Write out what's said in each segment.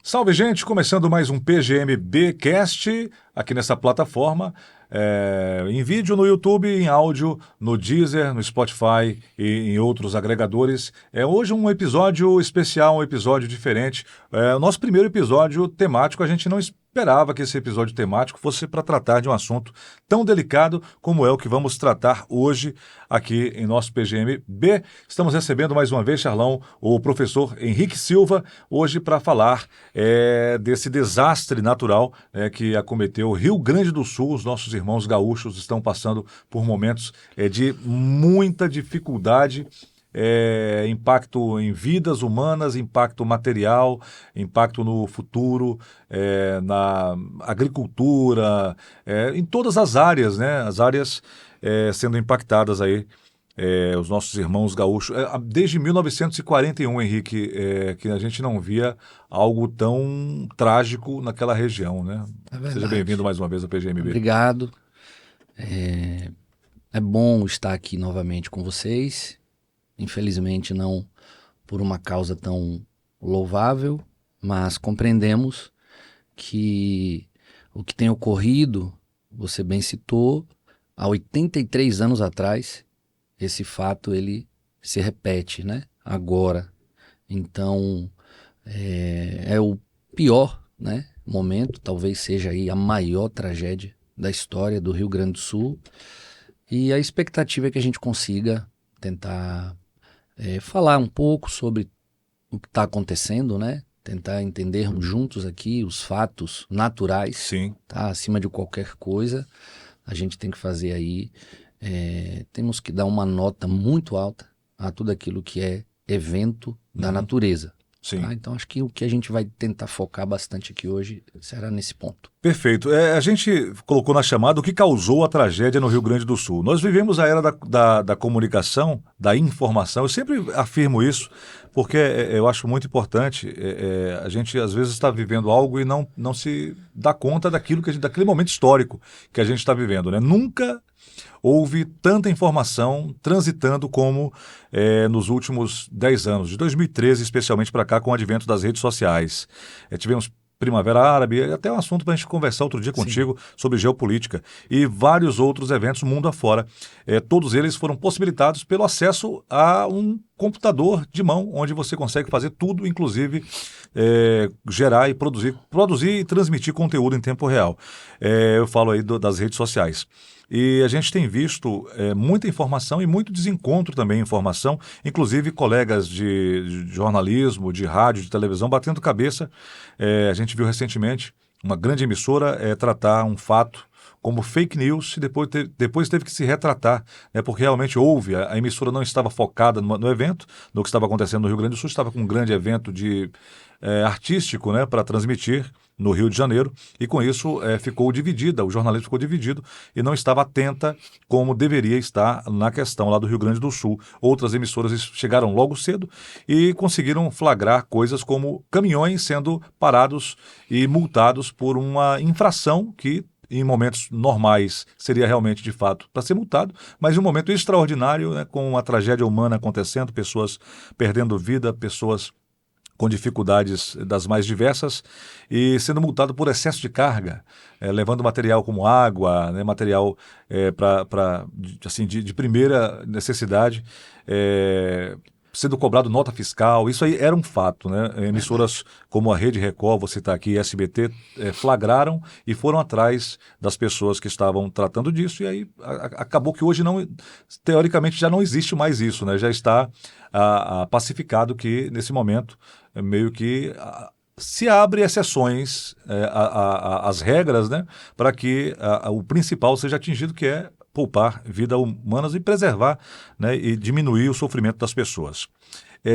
Salve, gente! Começando mais um PGMB Cast aqui nessa plataforma, em vídeo no YouTube, em áudio no Deezer, no Spotify e em outros agregadores. Hoje um episódio especial, um episódio diferente. O nosso primeiro episódio temático, a gente não esperava que esse episódio temático fosse para tratar de um assunto tão delicado como é o que vamos tratar hoje aqui em nosso PGMB. Estamos recebendo mais uma vez, Charlão, o professor Henrique Silva, hoje para falar desse desastre natural que acometeu o Rio Grande do Sul. Os nossos irmãos gaúchos estão passando por momentos de muita dificuldade, impacto em vidas humanas, impacto material, impacto no futuro, na agricultura, em todas as áreas, né? As áreas sendo impactadas aí. Os nossos irmãos gaúchos, desde 1941, Henrique, que a gente não via algo tão trágico naquela região, né? É Seja bem-vindo verdade. mais uma vez ao PGMB. Obrigado. É bom estar aqui novamente com vocês. Infelizmente não por uma causa tão louvável, mas compreendemos que o que tem ocorrido, você bem citou, há 83 anos atrás, esse fato ele se repete, né? Agora. Então, é o pior, né, momento, talvez seja aí a maior tragédia da história do Rio Grande do Sul. E a expectativa é que a gente consiga tentar falar um pouco sobre o que está acontecendo, né? Tentar entendermos juntos aqui os fatos naturais, Sim. tá? Acima de qualquer coisa, a gente tem que fazer aí, temos que dar uma nota muito alta a tudo aquilo que é evento da natureza. Sim. Tá? Então acho que o que a gente vai tentar focar bastante aqui hoje será nesse ponto. Perfeito. A gente colocou na chamada o que causou a tragédia no Rio Grande do Sul. Nós vivemos a era da comunicação, da informação. Eu sempre afirmo isso, porque eu acho muito importante. A gente, às vezes, está vivendo algo e não se dá conta daquele momento histórico que a gente está vivendo, né? Nunca houve tanta informação transitando como nos últimos 10 anos, de 2013 especialmente para cá, com o advento das redes sociais. Tivemos Primavera Árabe, até um assunto para a gente conversar outro dia contigo sobre geopolítica e vários outros eventos mundo afora. Todos eles foram possibilitados pelo acesso a um computador de mão, onde você consegue fazer tudo, inclusive gerar e produzir e transmitir conteúdo em tempo real. Eu falo aí das redes sociais. E a gente tem visto muita informação e muito desencontro também em informação, inclusive colegas de jornalismo, de rádio, de televisão, batendo cabeça. A gente viu recentemente uma grande emissora tratar um fato como fake news e depois teve que se retratar, né, porque realmente houve, a emissora não estava focada no evento, no que estava acontecendo no Rio Grande do Sul, estava com um grande evento artístico, né, para transmitir no Rio de Janeiro, e com isso ficou dividida, o jornalismo ficou dividido e não estava atenta como deveria estar na questão lá do Rio Grande do Sul. Outras emissoras chegaram logo cedo e conseguiram flagrar coisas como caminhões sendo parados e multados por uma infração que em momentos normais seria realmente de fato para ser multado, mas em um momento extraordinário, né, com uma tragédia humana acontecendo, pessoas perdendo vida, pessoas com dificuldades das mais diversas e sendo multado por excesso de carga, levando material como água, né, material assim, de primeira necessidade, sendo cobrado nota fiscal. Isso aí era um fato, né? Emissoras como a Rede Record, você está aqui, SBT, flagraram e foram atrás das pessoas que estavam tratando disso, e aí acabou que hoje teoricamente já não existe mais isso, né? Já está pacificado que nesse momento meio que se abre exceções às regras, né, para que o principal seja atingido, que é poupar vidas humanas e preservar, né, e diminuir o sofrimento das pessoas.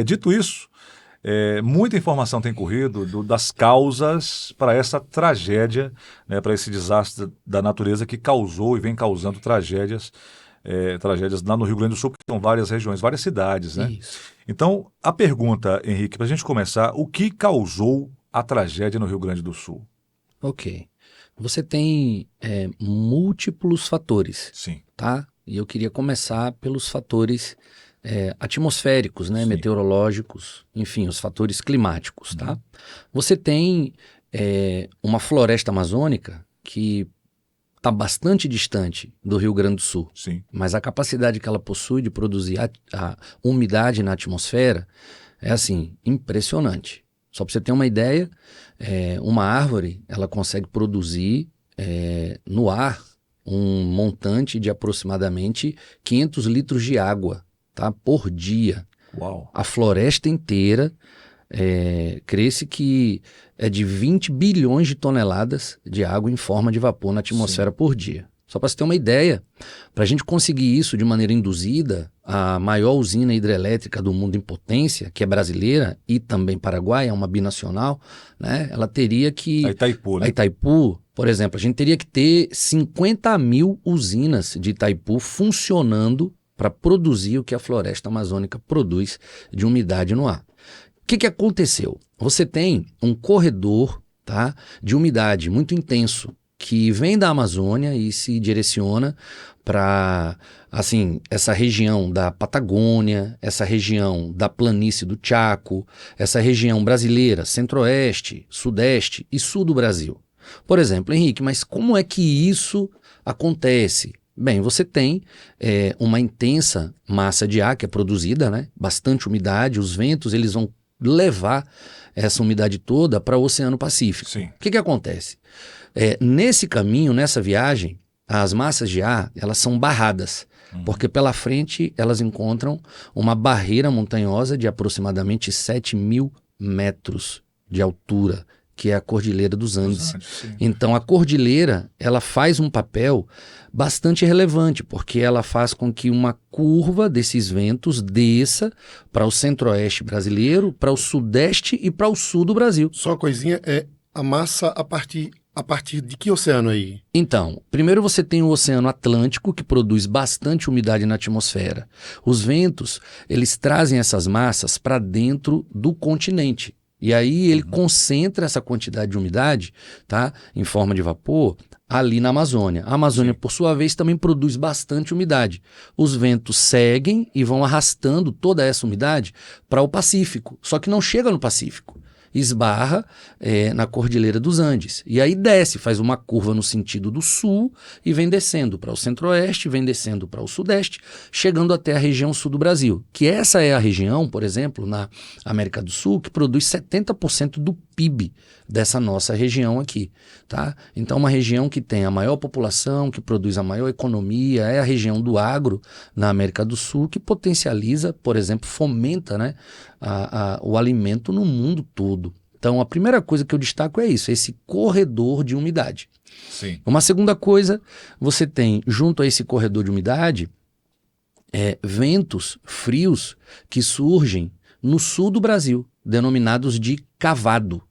Dito isso, muita informação tem corrido das causas para essa tragédia, né, para esse desastre da natureza que causou e vem causando tragédias lá no Rio Grande do Sul, porque são várias regiões, várias cidades, né? Isso. Então, a pergunta, Henrique, para a gente começar, o que causou a tragédia no Rio Grande do Sul? Ok. Você tem múltiplos fatores, Sim. tá? E eu queria começar pelos fatores atmosféricos, né? Sim. Meteorológicos, enfim, os fatores climáticos, tá? Você tem uma floresta amazônica que está bastante distante do Rio Grande do Sul, Sim. mas a capacidade que ela possui de produzir a umidade na atmosfera é assim, impressionante. Só para você ter uma ideia, uma árvore ela consegue produzir no ar um montante de aproximadamente 500 litros de água, tá, por dia. Uau. A floresta inteira cresce que é de 20 bilhões de toneladas de água em forma de vapor na atmosfera por dia. Só para você ter uma ideia, para a gente conseguir isso de maneira induzida, a maior usina hidrelétrica do mundo em potência, que é brasileira e também paraguaia, é uma binacional, né? Ela teria que... A Itaipu, né? A Itaipu, por exemplo, a gente teria que ter 50 mil usinas de Itaipu funcionando para produzir o que a floresta amazônica produz de umidade no ar. O que aconteceu? Você tem um corredor, tá, de umidade muito intenso que vem da Amazônia e se direciona para, assim, essa região da Patagônia, essa região da planície do Chaco, essa região brasileira, centro-oeste, sudeste e sul do Brasil. Por exemplo, Henrique, mas como é que isso acontece? Bem, você tem uma intensa massa de ar que é produzida, né? Bastante umidade, os ventos eles vão levar essa umidade toda para o Oceano Pacífico. Sim. O que acontece? Nesse caminho, nessa viagem, as massas de ar elas são barradas, porque pela frente elas encontram uma barreira montanhosa de aproximadamente 7.000 metros de altura, que é a Cordilheira dos Andes. Então a cordilheira ela faz um papel bastante relevante, porque ela faz com que uma curva desses ventos desça para o centro-oeste brasileiro, para o sudeste e para o sul do Brasil. Só uma coisinha, a massa a partir de que oceano aí? Então, primeiro você tem o Oceano Atlântico, que produz bastante umidade na atmosfera. Os ventos, eles trazem essas massas para dentro do continente. E aí ele concentra essa quantidade de umidade, tá, em forma de vapor ali na Amazônia. A Amazônia, por sua vez, também produz bastante umidade. Os ventos seguem e vão arrastando toda essa umidade para o Pacífico, só que não chega no Pacífico. Esbarra na Cordilheira dos Andes. E aí desce, faz uma curva no sentido do sul e vem descendo para o centro-oeste, vem descendo para o sudeste, chegando até a região sul do Brasil. Que essa é a região, por exemplo, na América do Sul, que produz 70% do PIB dessa nossa região aqui. Tá? Então, uma região que tem a maior população, que produz a maior economia, é a região do agro na América do Sul, que potencializa, por exemplo, fomenta, né, o alimento no mundo todo. Então, a primeira coisa que eu destaco é isso, esse corredor de umidade. Sim. Uma segunda coisa, você tem, junto a esse corredor de umidade, ventos frios que surgem no sul do Brasil, denominados de cavado.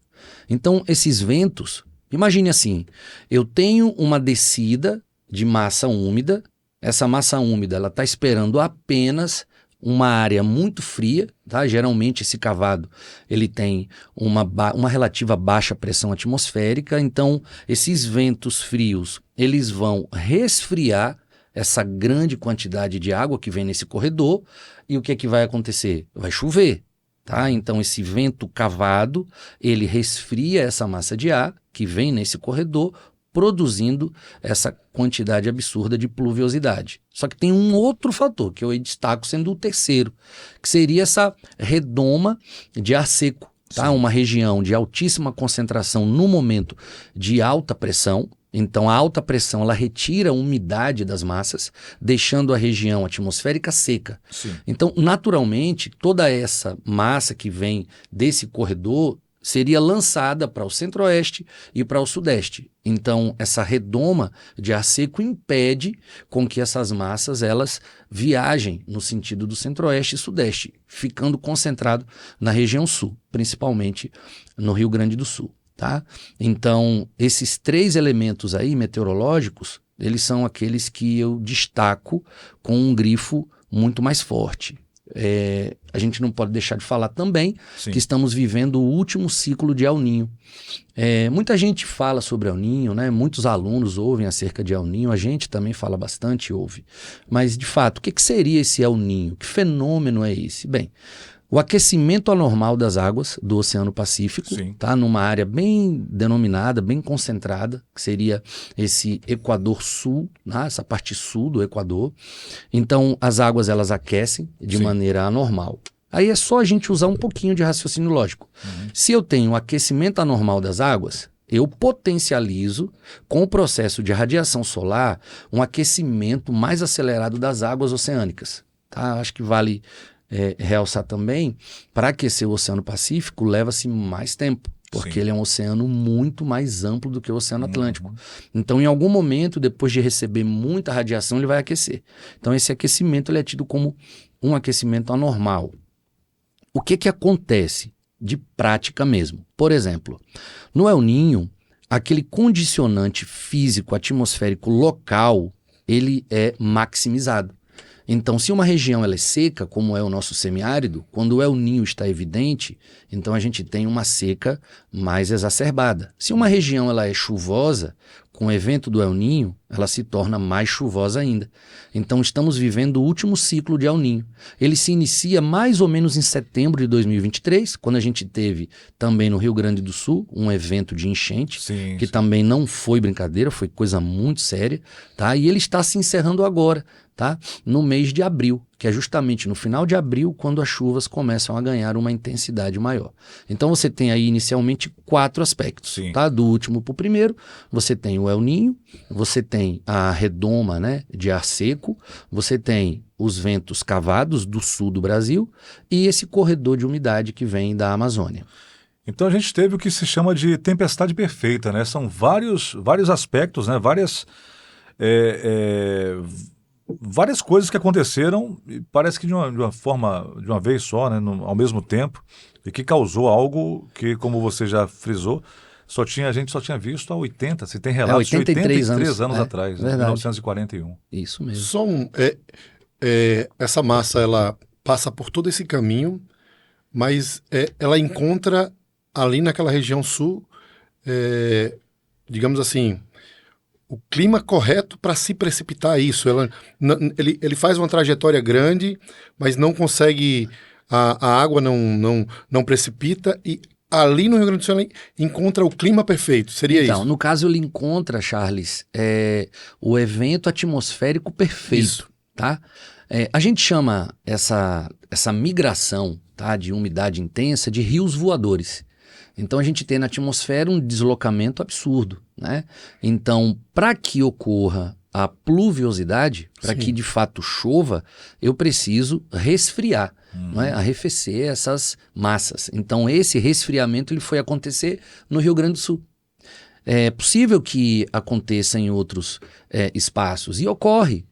Então, esses ventos, imagine assim, eu tenho uma descida de massa úmida, essa massa úmida ela está esperando apenas uma área muito fria, tá? Geralmente esse cavado ele tem uma relativa baixa pressão atmosférica, então esses ventos frios eles vão resfriar essa grande quantidade de água que vem nesse corredor e o que é que vai acontecer? Vai chover. Tá? Então esse vento cavado, ele resfria essa massa de ar que vem nesse corredor, produzindo essa quantidade absurda de pluviosidade. Só que tem um outro fator que eu destaco sendo o terceiro, que seria essa redoma de ar seco. Tá? Uma região de altíssima concentração no momento de alta pressão. Então a alta pressão ela retira a umidade das massas, deixando a região atmosférica seca. Sim. Então, naturalmente, toda essa massa que vem desse corredor seria lançada para o centro-oeste e para o sudeste. Então, essa redoma de ar seco impede com que essas massas elas viajem no sentido do centro-oeste e sudeste, ficando concentrado na região sul, principalmente no Rio Grande do Sul. Tá? Então, esses três elementos aí meteorológicos, eles são aqueles que eu destaco com um grifo muito mais forte. a gente não pode deixar de falar também Sim. que estamos vivendo o último ciclo de El Niño. Muita gente fala sobre El Niño, né? Muitos alunos ouvem acerca de El Niño, a gente também fala bastante e ouve. Mas, de fato, o que seria esse El Niño? Que fenômeno é esse? Bem, o aquecimento anormal das águas do Oceano Pacífico, tá? Numa área bem denominada, bem concentrada, que seria esse Equador Sul, né? Essa parte sul do Equador. Então, as águas elas aquecem de maneira anormal. Aí é só a gente usar um pouquinho de raciocínio lógico. Se eu tenho o aquecimento anormal das águas, eu potencializo, com o processo de radiação solar, um aquecimento mais acelerado das águas oceânicas. Tá? Acho que vale realçar também, para aquecer o Oceano Pacífico, leva-se mais tempo, porque ele é um oceano muito mais amplo do que o Oceano Atlântico. Então, em algum momento, depois de receber muita radiação, ele vai aquecer. Então, esse aquecimento ele é tido como um aquecimento anormal. O que acontece de prática mesmo? Por exemplo, no El Niño, aquele condicionante físico atmosférico local, ele é maximizado. Então, se uma região ela é seca, como é o nosso semiárido, quando o El Niño está evidente, então a gente tem uma seca mais exacerbada. Se uma região ela é chuvosa, com o evento do El Niño, ela se torna mais chuvosa ainda. Então, estamos vivendo o último ciclo de El Niño. Ele se inicia mais ou menos em setembro de 2023, quando a gente teve também no Rio Grande do Sul um evento de enchente, que também não foi brincadeira, foi coisa muito séria, tá? E ele está se encerrando agora, tá? No mês de abril, que é justamente no final de abril, quando as chuvas começam a ganhar uma intensidade maior. Então você tem aí inicialmente 4 aspectos, tá? Do último para o primeiro, você tem o El Niño, você tem a redoma, né, de ar seco, você tem os ventos cavados do sul do Brasil e esse corredor de umidade que vem da Amazônia. Então a gente teve o que se chama de tempestade perfeita, né? São vários aspectos, né? Várias coisas que aconteceram, e parece que de uma vez só, né, ao mesmo tempo, e que causou algo que, como você já frisou, a gente só tinha visto há 80, se tem relatos de 83 anos atrás, em 1941. Isso mesmo. Só essa massa, ela passa por todo esse caminho, mas ela encontra ali naquela região sul, digamos assim, o clima correto para se precipitar isso. Ele faz uma trajetória grande, mas não consegue, a água não precipita e ali no Rio Grande do Sul ele encontra o clima perfeito. Seria isso? Então, no caso ele encontra, Charles, o evento atmosférico perfeito. Tá? A gente chama essa migração, tá, de umidade intensa de rios voadores. Então a gente tem na atmosfera um deslocamento absurdo, né? Então, para que ocorra a pluviosidade, para que de fato chova, eu preciso resfriar, não é? Arrefecer essas massas. Então esse resfriamento ele foi acontecer no Rio Grande do Sul. É possível que aconteça em outros espaços e ocorre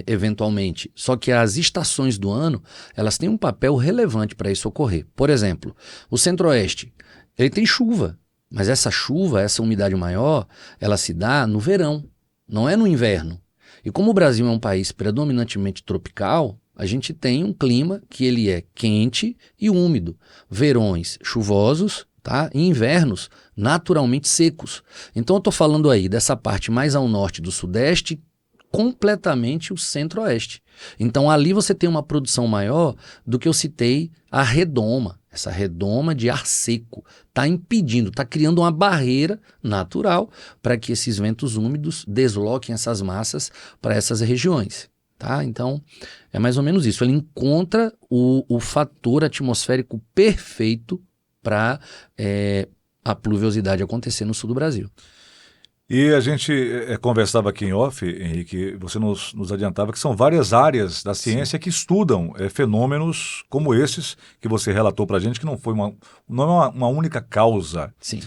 eventualmente, só que as estações do ano elas têm um papel relevante para isso ocorrer. Por exemplo, o Centro-Oeste ele tem chuva, mas essa chuva, essa umidade maior, ela se dá no verão, não é no inverno. E como o Brasil é um país predominantemente tropical, a gente tem um clima que ele é quente e úmido. Verões chuvosos, tá? E invernos naturalmente secos. Então eu estou falando aí dessa parte mais ao norte do Sudeste, completamente o Centro-Oeste. Então ali você tem uma produção maior do que eu citei a redoma. Essa redoma de ar seco está impedindo, está criando uma barreira natural para que esses ventos úmidos desloquem essas massas para essas regiões. Tá? Então, é mais ou menos isso. Ele encontra o fator atmosférico perfeito para a pluviosidade acontecer no sul do Brasil. E a gente conversava aqui em off, Henrique, você nos adiantava que são várias áreas da ciência que estudam fenômenos como esses que você relatou para a gente, que não é uma única causa. Sim.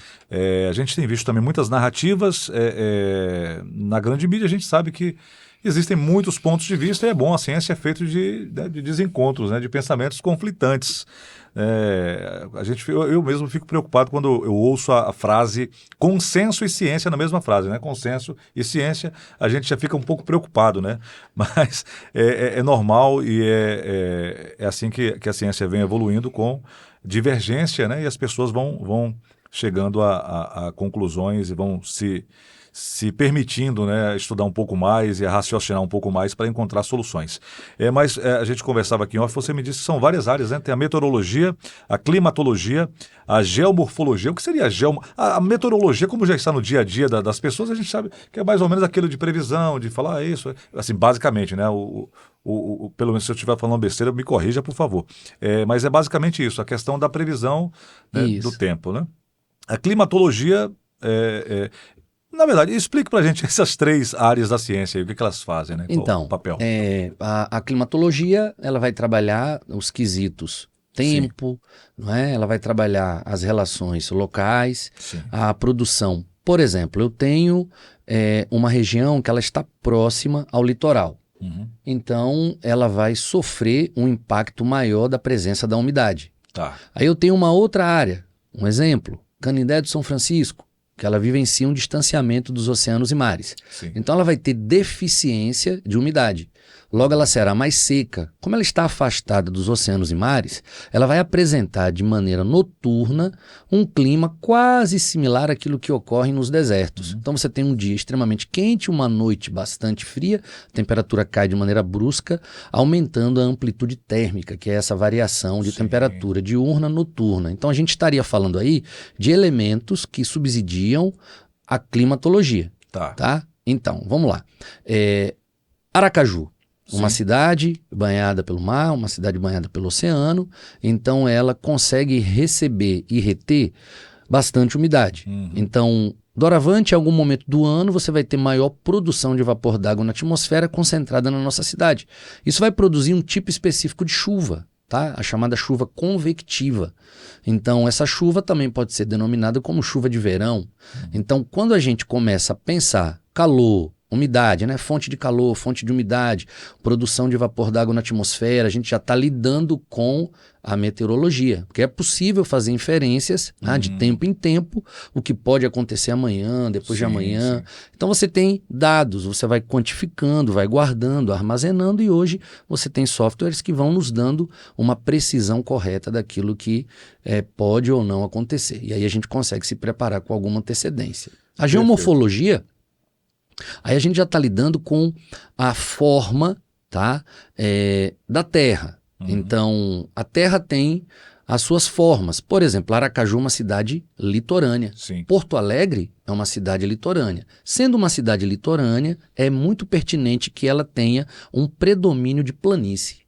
A gente tem visto também muitas narrativas, na grande mídia a gente sabe que existem muitos pontos de vista e é bom, a ciência é feita de desencontros, né, de pensamentos conflitantes. Eu mesmo fico preocupado quando eu ouço a frase consenso e ciência na mesma frase, né? Consenso e ciência, a gente já fica um pouco preocupado, né? Mas é normal e é assim que a ciência vem evoluindo com divergência, né? E as pessoas vão chegando a conclusões e vão se permitindo, né, estudar um pouco mais e a raciocinar um pouco mais para encontrar soluções. Mas a gente conversava aqui em off, você me disse que são várias áreas, né? Tem a meteorologia, a climatologia, a geomorfologia. O que seria a meteorologia, como já está no dia a dia das pessoas, a gente sabe que é mais ou menos aquilo de previsão, de falar isso, assim, basicamente, né? Pelo menos se eu estiver falando besteira, me corrija, por favor. Mas é basicamente isso, a questão da previsão, né, do tempo, né? A climatologia na verdade, explique para a gente essas 3 áreas da ciência e o que elas fazem, né? Então, qual o papel? A climatologia, ela vai trabalhar os quesitos tempo, não é? Ela vai trabalhar as relações locais, Sim. a produção. Por exemplo, eu tenho uma região que ela está próxima ao litoral. Uhum. Então, ela vai sofrer um impacto maior da presença da umidade. Tá. Aí eu tenho uma outra área, um exemplo, Canindé do São Francisco, que ela vivencia um distanciamento dos oceanos e mares. Sim. Então ela vai ter deficiência de umidade. Logo ela será mais seca. Como ela está afastada dos oceanos e mares, ela vai apresentar de maneira noturna um clima quase similar àquilo que ocorre nos desertos. Então você tem um dia extremamente quente, uma noite bastante fria, a temperatura cai de maneira brusca, aumentando a amplitude térmica, que é essa variação de temperatura diurna noturna. Então a gente estaria falando aí de elementos que subsidiam a climatologia. Tá? Então, vamos lá. Aracaju. Uma cidade banhada pelo mar, uma cidade banhada pelo oceano, então ela consegue receber e reter bastante umidade. Então, doravante, em algum momento do ano, você vai ter maior produção de vapor d'água na atmosfera concentrada na nossa cidade. Isso vai produzir um tipo específico de chuva, tá? A chamada chuva convectiva. Então, essa chuva também pode ser denominada como chuva de verão. Então, quando a gente começa a pensar calor, umidade, né? Fonte de calor, fonte de umidade, produção de vapor d'água na atmosfera, a gente já está lidando com a meteorologia, porque é possível fazer inferências de tempo em tempo, o que pode acontecer amanhã, depois de amanhã. Então você tem dados, você vai quantificando, vai guardando, armazenando, e hoje você tem softwares que vão nos dando uma precisão correta daquilo que pode ou não acontecer. E aí a gente consegue se preparar com alguma antecedência. A geomorfologia, aí a gente já está lidando com a forma, tá, da Terra. Então, a Terra tem as suas formas. Por exemplo, Aracaju é uma cidade litorânea. Sim. Porto Alegre é uma cidade litorânea. Sendo uma cidade litorânea, é muito pertinente que ela tenha um predomínio de planície.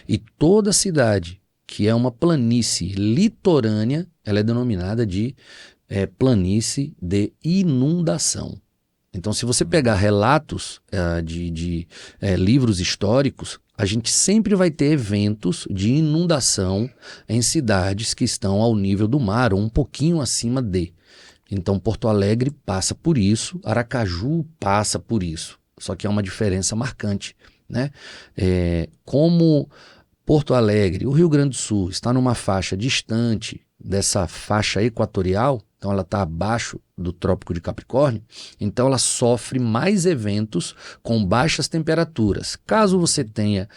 E toda cidade que é uma planície litorânea, ela é denominada de planície de inundação. Então, se você pegar relatos de livros históricos, a gente sempre vai ter eventos de inundação em cidades que estão ao nível do mar ou um pouquinho acima de. Então, Porto Alegre passa por isso, Aracaju passa por isso. Só que é uma diferença marcante, né? Como Porto Alegre, o Rio Grande do Sul, está numa faixa distante dessa faixa equatorial, então ela está abaixo do Trópico de Capricórnio, então ela sofre mais eventos com baixas temperaturas. Caso você tenha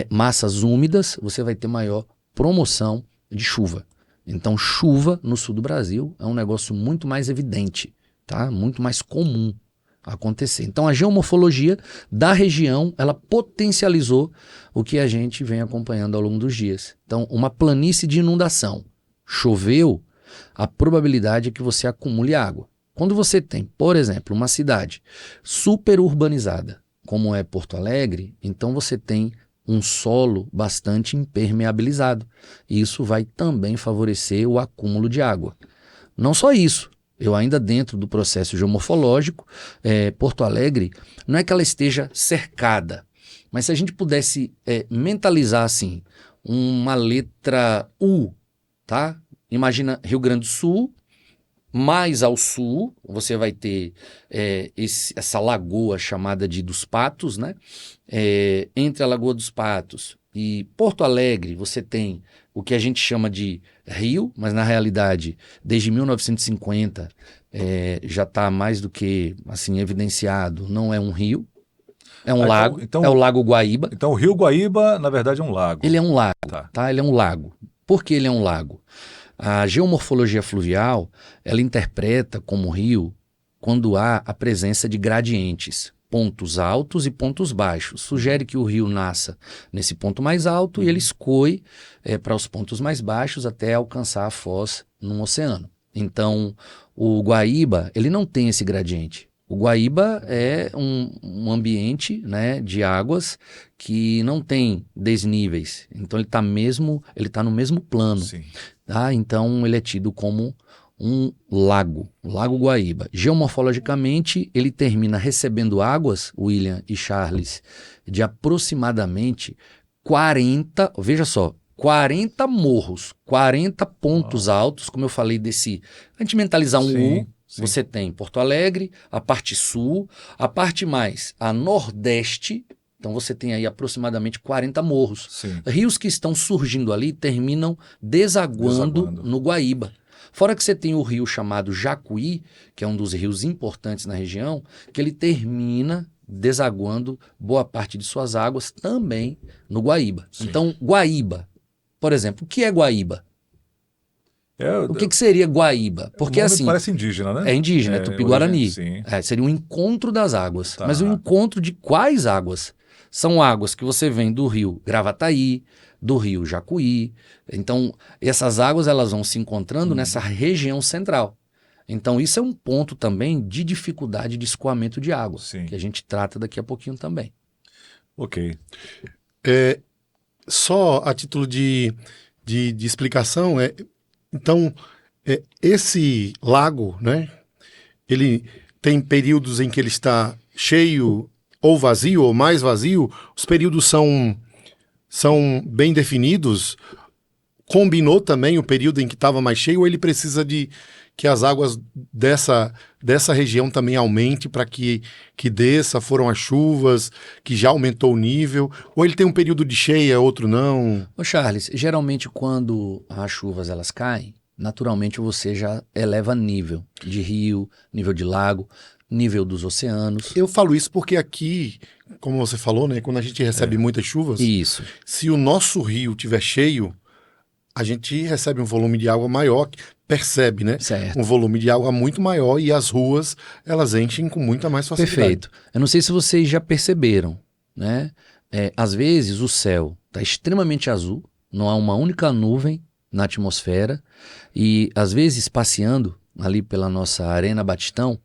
massas úmidas, você vai ter maior promoção de chuva. Então chuva no sul do Brasil é um negócio muito mais evidente, tá? Muito mais comum acontecer. Então a geomorfologia da região, ela potencializou o que a gente vem acompanhando ao longo dos dias. Então uma planície de inundação, choveu, a probabilidade é que você acumule água. Quando você tem, por exemplo, uma cidade super urbanizada, como é Porto Alegre, então você tem um solo bastante impermeabilizado. E isso vai também favorecer o acúmulo de água. Não só isso, eu ainda dentro do processo geomorfológico, Porto Alegre, não é que ela esteja cercada, mas se a gente pudesse mentalizar assim, uma letra U, tá? Imagina Rio Grande do Sul, Mais ao sul, você vai ter essa lagoa chamada de dos Patos, né? Entre a Lagoa dos Patos e Porto Alegre, você tem o que a gente chama de rio, mas na realidade, desde 1950, já está mais do que assim, evidenciado, não é um rio, é um lago, é o Lago Guaíba. Então o Rio Guaíba, na verdade, é um lago. Ele é um lago, tá? Ele é um lago. Por que ele é um lago? A geomorfologia fluvial, ela interpreta como rio quando há a presença de gradientes, pontos altos e pontos baixos. Sugere que o rio nasça nesse ponto mais alto e ele escoe para os pontos mais baixos até alcançar a foz no oceano. Então, o Guaíba, ele não tem esse gradiente. O Guaíba é um ambiente, né, de águas que não tem desníveis. Então, ele está no mesmo plano. Sim. Tá? Então, ele é tido como um lago, o Lago Guaíba. Geomorfologicamente, ele termina recebendo águas, William e Charles, de aproximadamente 40, veja só, 40 morros, 40 pontos altos, como eu falei desse... A gente mentalizar um U, você tem Porto Alegre, a parte sul, a parte mais a nordeste, então você tem aí aproximadamente 40 morros. Sim. Rios que estão surgindo ali terminam desaguando no Guaíba. Fora que você tem o rio chamado Jacuí, que é um dos rios importantes na região, que ele termina desaguando boa parte de suas águas também no Guaíba. Sim. Então, Guaíba, por exemplo, o que é Guaíba? O que seria Guaíba? Porque assim... Parece indígena, né? É indígena, é Tupi-Guarani. Sim. Seria um encontro das águas. Tá. Mas o encontro de quais águas? São águas que você vem do rio Gravataí, do rio Jacuí. Então, essas águas elas vão se encontrando nessa região central. Então, isso é um ponto também de dificuldade de escoamento de água, que a gente trata daqui a pouquinho também. Ok. Só a título de explicação, então, esse lago, né, ele tem períodos em que ele está cheio ou vazio, ou mais vazio. Os períodos são bem definidos. Combinou também o período em que estava mais cheio, ou ele precisa de que as águas dessa região também aumente para que desça, foram as chuvas, que já aumentou o nível, ou ele tem um período de cheia, outro não? Ô Charles, geralmente quando as chuvas elas caem, naturalmente você já eleva nível de rio, nível de lago, nível dos oceanos. Eu falo isso porque aqui, como você falou, né, quando a gente recebe muitas chuvas, se o nosso rio estiver cheio, a gente recebe um volume de água maior, percebe, né? Certo. Um volume de água muito maior e as ruas, elas enchem com muita mais facilidade. Perfeito. Eu não sei se vocês já perceberam, né? Às vezes o céu está extremamente azul, não há uma única nuvem na atmosfera e às vezes passeando ali pela nossa Arena Batistão,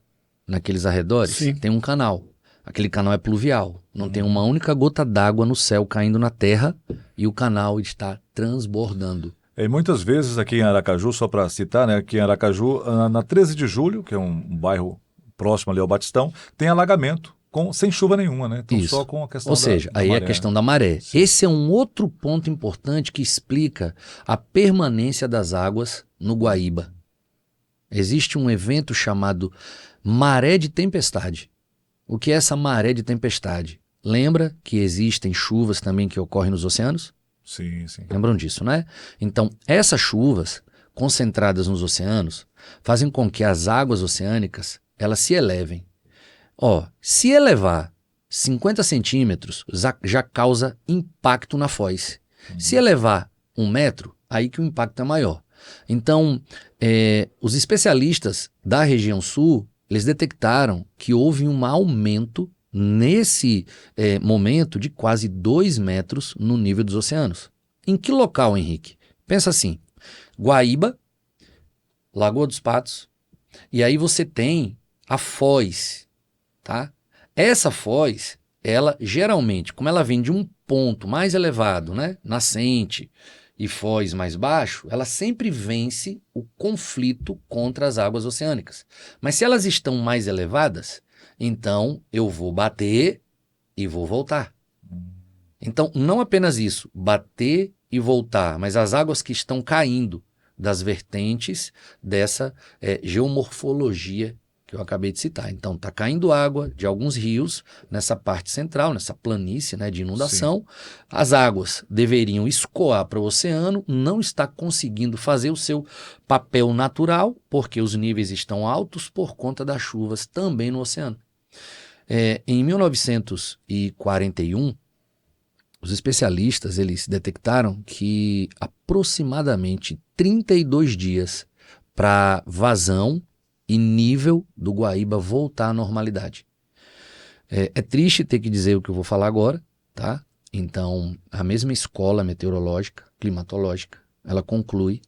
naqueles arredores, tem um canal. Aquele canal é pluvial, não tem uma única gota d'água no céu caindo na terra e o canal está transbordando. E muitas vezes aqui em Aracaju, só para citar, né, aqui em Aracaju, na 13 de julho, que é um bairro próximo ali ao Batistão, tem alagamento sem chuva nenhuma, né? Então só com a questão da maré. Aí é a questão da maré. Sim. Esse é um outro ponto importante que explica a permanência das águas no Guaíba. Existe um evento chamado maré de tempestade. O que é essa maré de tempestade? Lembra que existem chuvas também que ocorrem nos oceanos? Sim, sim. Lembram disso, né? Então, essas chuvas concentradas nos oceanos fazem com que as águas oceânicas elas se elevem. Se elevar 50 centímetros, já causa impacto na foz. Se elevar 1 metro, aí que o impacto é maior. Então, os especialistas da região sul, eles detectaram que houve um aumento nesse momento de quase 2 metros no nível dos oceanos. Em que local, Henrique? Pensa assim, Guaíba, Lagoa dos Patos, e aí você tem a foz, tá? Essa foz, ela geralmente, como ela vem de um ponto mais elevado, né, nascente, e foz mais baixo, ela sempre vence o conflito contra as águas oceânicas. Mas se elas estão mais elevadas, então eu vou bater e vou voltar. Então, não apenas isso, bater e voltar, mas as águas que estão caindo das vertentes dessa geomorfologia que eu acabei de citar. Então, está caindo água de alguns rios nessa parte central, nessa planície, né, de inundação. Sim. As águas deveriam escoar para o oceano, não está conseguindo fazer o seu papel natural, porque os níveis estão altos por conta das chuvas também no oceano. Em 1941, os especialistas eles detectaram que aproximadamente 32 dias para vazão e nível do Guaíba voltar à normalidade. É triste ter que dizer o que eu vou falar agora, tá? Então, a mesma escola meteorológica, climatológica, ela conclui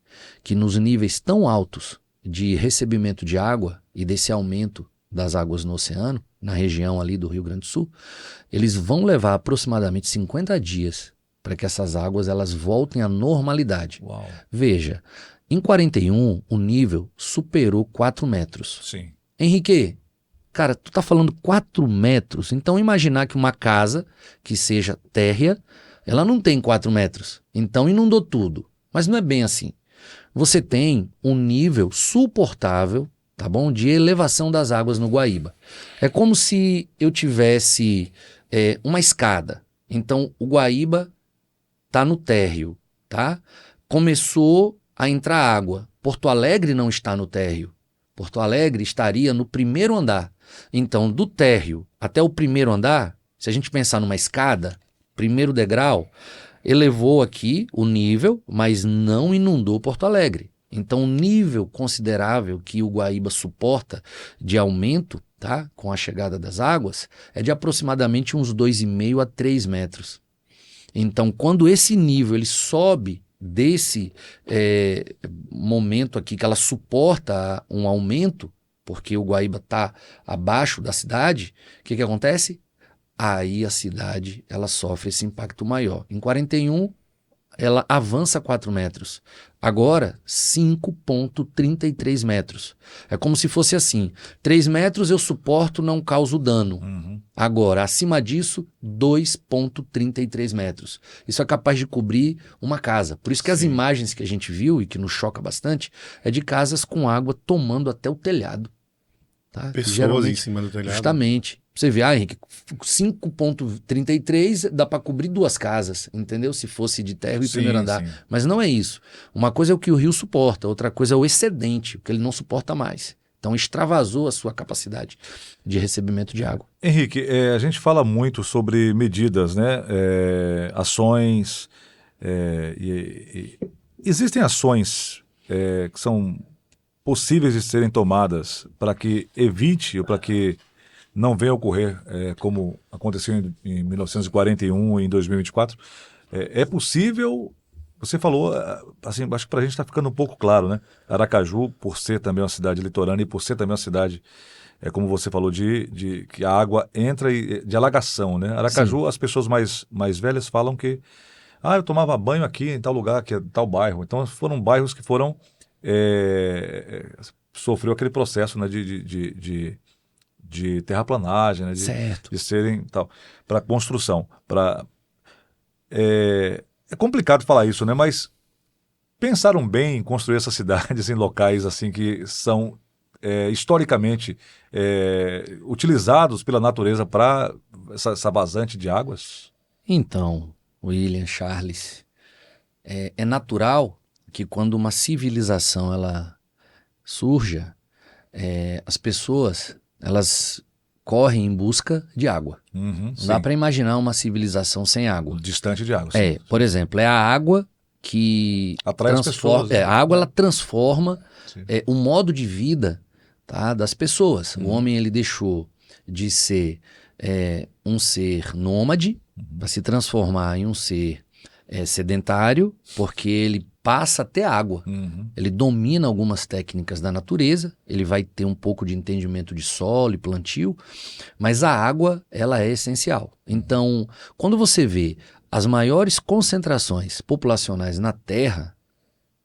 que nos níveis tão altos de recebimento de água e desse aumento das águas no oceano, na região ali do Rio Grande do Sul, eles vão levar aproximadamente 50 dias para que essas águas elas voltem à normalidade. Uau. Veja, em 41, o nível superou 4 metros. Sim. Henrique, cara, tu tá falando 4 metros, então imaginar que uma casa que seja térrea, ela não tem 4 metros, então inundou tudo. Mas não é bem assim. Você tem um nível suportável, tá bom, de elevação das águas no Guaíba. É como se eu tivesse uma escada. Então, o Guaíba tá no térreo, tá? Começou a entrar água. Porto Alegre não está no térreo. Porto Alegre estaria no primeiro andar. Então, do térreo até o primeiro andar, se a gente pensar numa escada, primeiro degrau, elevou aqui o nível, mas não inundou Porto Alegre. Então, o nível considerável que o Guaíba suporta de aumento, tá, com a chegada das águas, é de aproximadamente uns 2,5 a 3 metros. Então, quando esse nível ele sobe desse momento aqui, que ela suporta um aumento, porque o Guaíba está abaixo da cidade, o que acontece? Aí a cidade ela sofre esse impacto maior. Em 41, ela avança 4 metros. Agora, 5,33 metros. É como se fosse assim, 3 metros eu suporto, não causo dano. Uhum. Agora, acima disso, 2,33 metros. Isso é capaz de cobrir uma casa. Por isso que as Sim. imagens que a gente viu e que nos choca bastante é de casas com água tomando até o telhado. Tá? Pessoas em cima do telhado. Justamente. Você vê, Henrique, 5,33 dá para cobrir 2 casas, entendeu? Se fosse de térreo e Sim, primeiro andar. sim. Mas não é isso. Uma coisa é o que o rio suporta, outra coisa é o excedente, o que ele não suporta mais. Então extravasou a sua capacidade de recebimento de água. Henrique, a gente fala muito sobre medidas, né? Ações. Existem ações que são possíveis de serem tomadas para que evite ou para que não venha a ocorrer como aconteceu em 1941 e em 2024. É possível, você falou, assim, acho que para a gente está ficando um pouco claro, né? Aracaju, por ser também uma cidade litorânea e por ser também uma cidade, como você falou, de que a água entra de alagação, né? Aracaju, sim, as pessoas mais velhas falam que eu tomava banho aqui em tal lugar, que é tal bairro. Então foram bairros que foram sofreu aquele processo, né, de terraplanagem, né, de serem tal, para construção. É complicado falar isso, né, mas pensaram bem em construir essas cidades em locais assim que são historicamente utilizados pela natureza para essa vazante de águas? Então, William, Charles, é natural que quando uma civilização ela surja, as pessoas elas correm em busca de água. Uhum, não dá para imaginar uma civilização sem água. Distante de água. Sim. Por exemplo, é a água que atrai as pessoas. A água ela transforma o modo de vida, tá, das pessoas. O homem ele deixou de ser um ser nômade para se transformar em um ser sedentário, porque ele passa a ter água. Ele domina algumas técnicas da natureza, ele vai ter um pouco de entendimento de solo e plantio, mas a água ela é essencial. Então, quando você vê as maiores concentrações populacionais na Terra,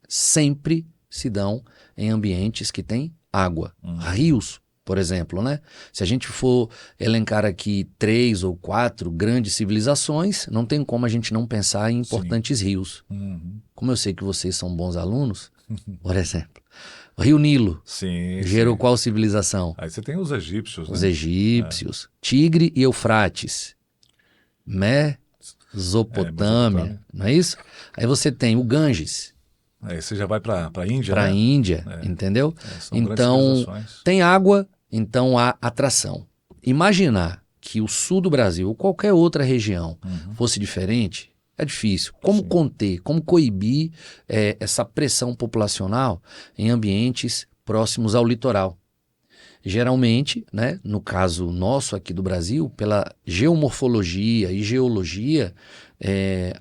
sempre se dão em ambientes que têm água. Rios, por exemplo, né? Se a gente for elencar aqui 3 ou 4 grandes civilizações, não tem como a gente não pensar em importantes rios. Como eu sei que vocês são bons alunos, por exemplo. O Rio Nilo Sim, gerou sim. qual civilização? Aí você tem os egípcios, Os né? egípcios. Tigre e Eufrates. Mesopotâmia, Mesopotâmia. não é isso? Aí você tem o Ganges, Aí você já vai para a Índia, para a né? Índia, É. entendeu? São grandes Então, civilizações. tem água, então há atração. Imaginar que o sul do Brasil ou qualquer outra região fosse diferente é difícil. Como Sim. conter, como coibir essa pressão populacional em ambientes próximos ao litoral? Geralmente, né, no caso nosso aqui do Brasil, pela geomorfologia e geologia,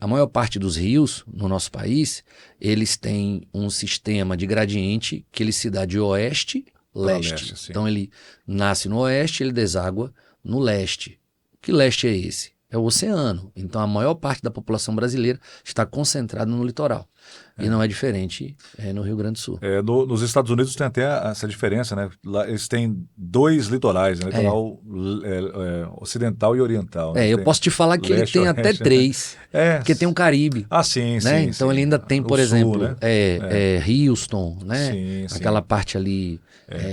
a maior parte dos rios no nosso país, eles têm um sistema de gradiente que ele se dá de oeste, leste. leste, sim. Então ele nasce no oeste, ele deságua no leste. Que leste é esse? É o oceano. Então a maior parte da população brasileira está concentrada no litoral. E não é diferente no Rio Grande do Sul. Nos Estados Unidos tem até essa diferença, né? Lá eles têm 2 litorais, né? Litoral ocidental e oriental. Né? Eu Tem posso te falar que ele leste, tem até oeste, né? 3, porque tem um Caribe. Ah, sim, Né? sim. Então sim. ele ainda tem, O por sul, exemplo, né? Houston, né? Sim, sim. Aquela parte ali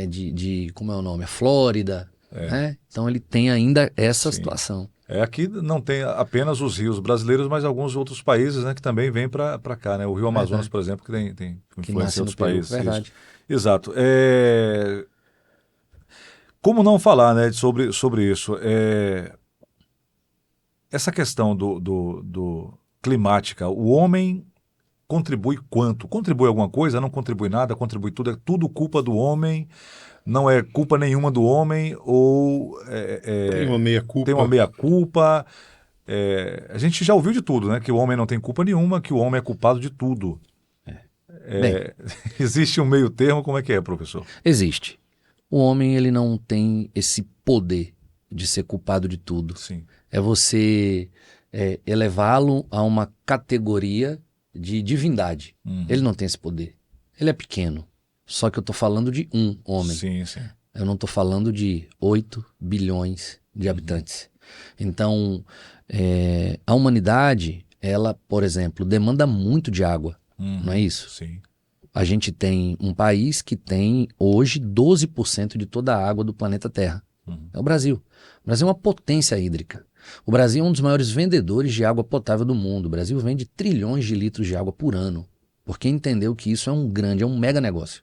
de como é o nome? A Flórida. Né? Então ele tem ainda essa situação. Aqui não tem apenas os rios brasileiros, mas alguns outros países, né, que também vêm para cá, né? O Rio Amazonas, por exemplo, que tem Que influência nasce em no outros Peru, países. verdade. Isso. Exato. Como não falar, né, sobre isso? Essa questão do climática, o homem contribui quanto? Contribui alguma coisa? Não contribui nada? Contribui tudo? É tudo culpa do homem? Não é culpa nenhuma do homem? Ou Tem uma meia-culpa. tem uma meia-culpa? A gente já ouviu de tudo, né? Que o homem não tem culpa nenhuma, que o homem é culpado de tudo. Bem, Existe um meio termo? Como é que é, professor? existe. O homem ele não tem esse poder de ser culpado de tudo. Sim. É você elevá-lo a uma categoria de divindade. Ele não tem esse poder. Ele é pequeno. Só que eu estou falando de um homem. Sim, sim. Eu não estou falando de 8 bilhões de habitantes. Então, a humanidade, ela, por exemplo, demanda muito de água. Não é isso? Sim. A gente tem um país que tem hoje 12% de toda a água do planeta Terra. É o Brasil. O Brasil é uma potência hídrica. O Brasil é um dos maiores vendedores de água potável do mundo. O Brasil vende trilhões de litros de água por ano. Porque entendeu que isso é um mega negócio.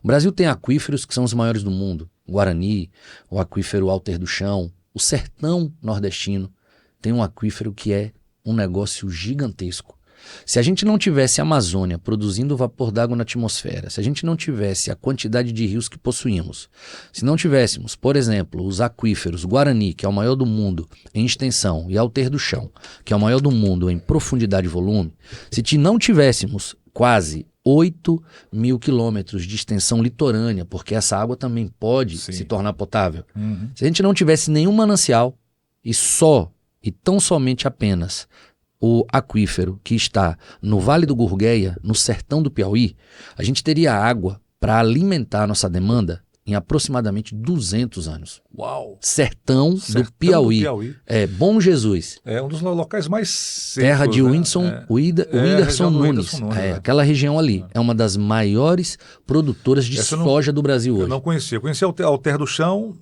O Brasil tem aquíferos que são os maiores do mundo. O Guarani, o aquífero Alter do Chão, o sertão nordestino tem um aquífero que é um negócio gigantesco. Se a gente não tivesse a Amazônia produzindo vapor d'água na atmosfera, se a gente não tivesse a quantidade de rios que possuímos, se não tivéssemos, por exemplo, os aquíferos Guarani, que é o maior do mundo em extensão, e Alter do Chão, que é o maior do mundo em profundidade e volume, se não tivéssemos quase 8 mil quilômetros de extensão litorânea, porque essa água também pode se tornar potável. Se a gente não tivesse nenhum manancial e tão somente apenas o aquífero que está no Vale do Gurgueia, no sertão do Piauí, a gente teria água para alimentar a nossa demanda em aproximadamente 200 anos. Uau! Sertão do Piauí. Bom Jesus. É um dos locais mais secos. Terra de né? Whindersson Nunes. Aquela região ali. É uma das maiores produtoras de soja do Brasil hoje. Eu não conhecia. Eu conhecia o Alter do Chão,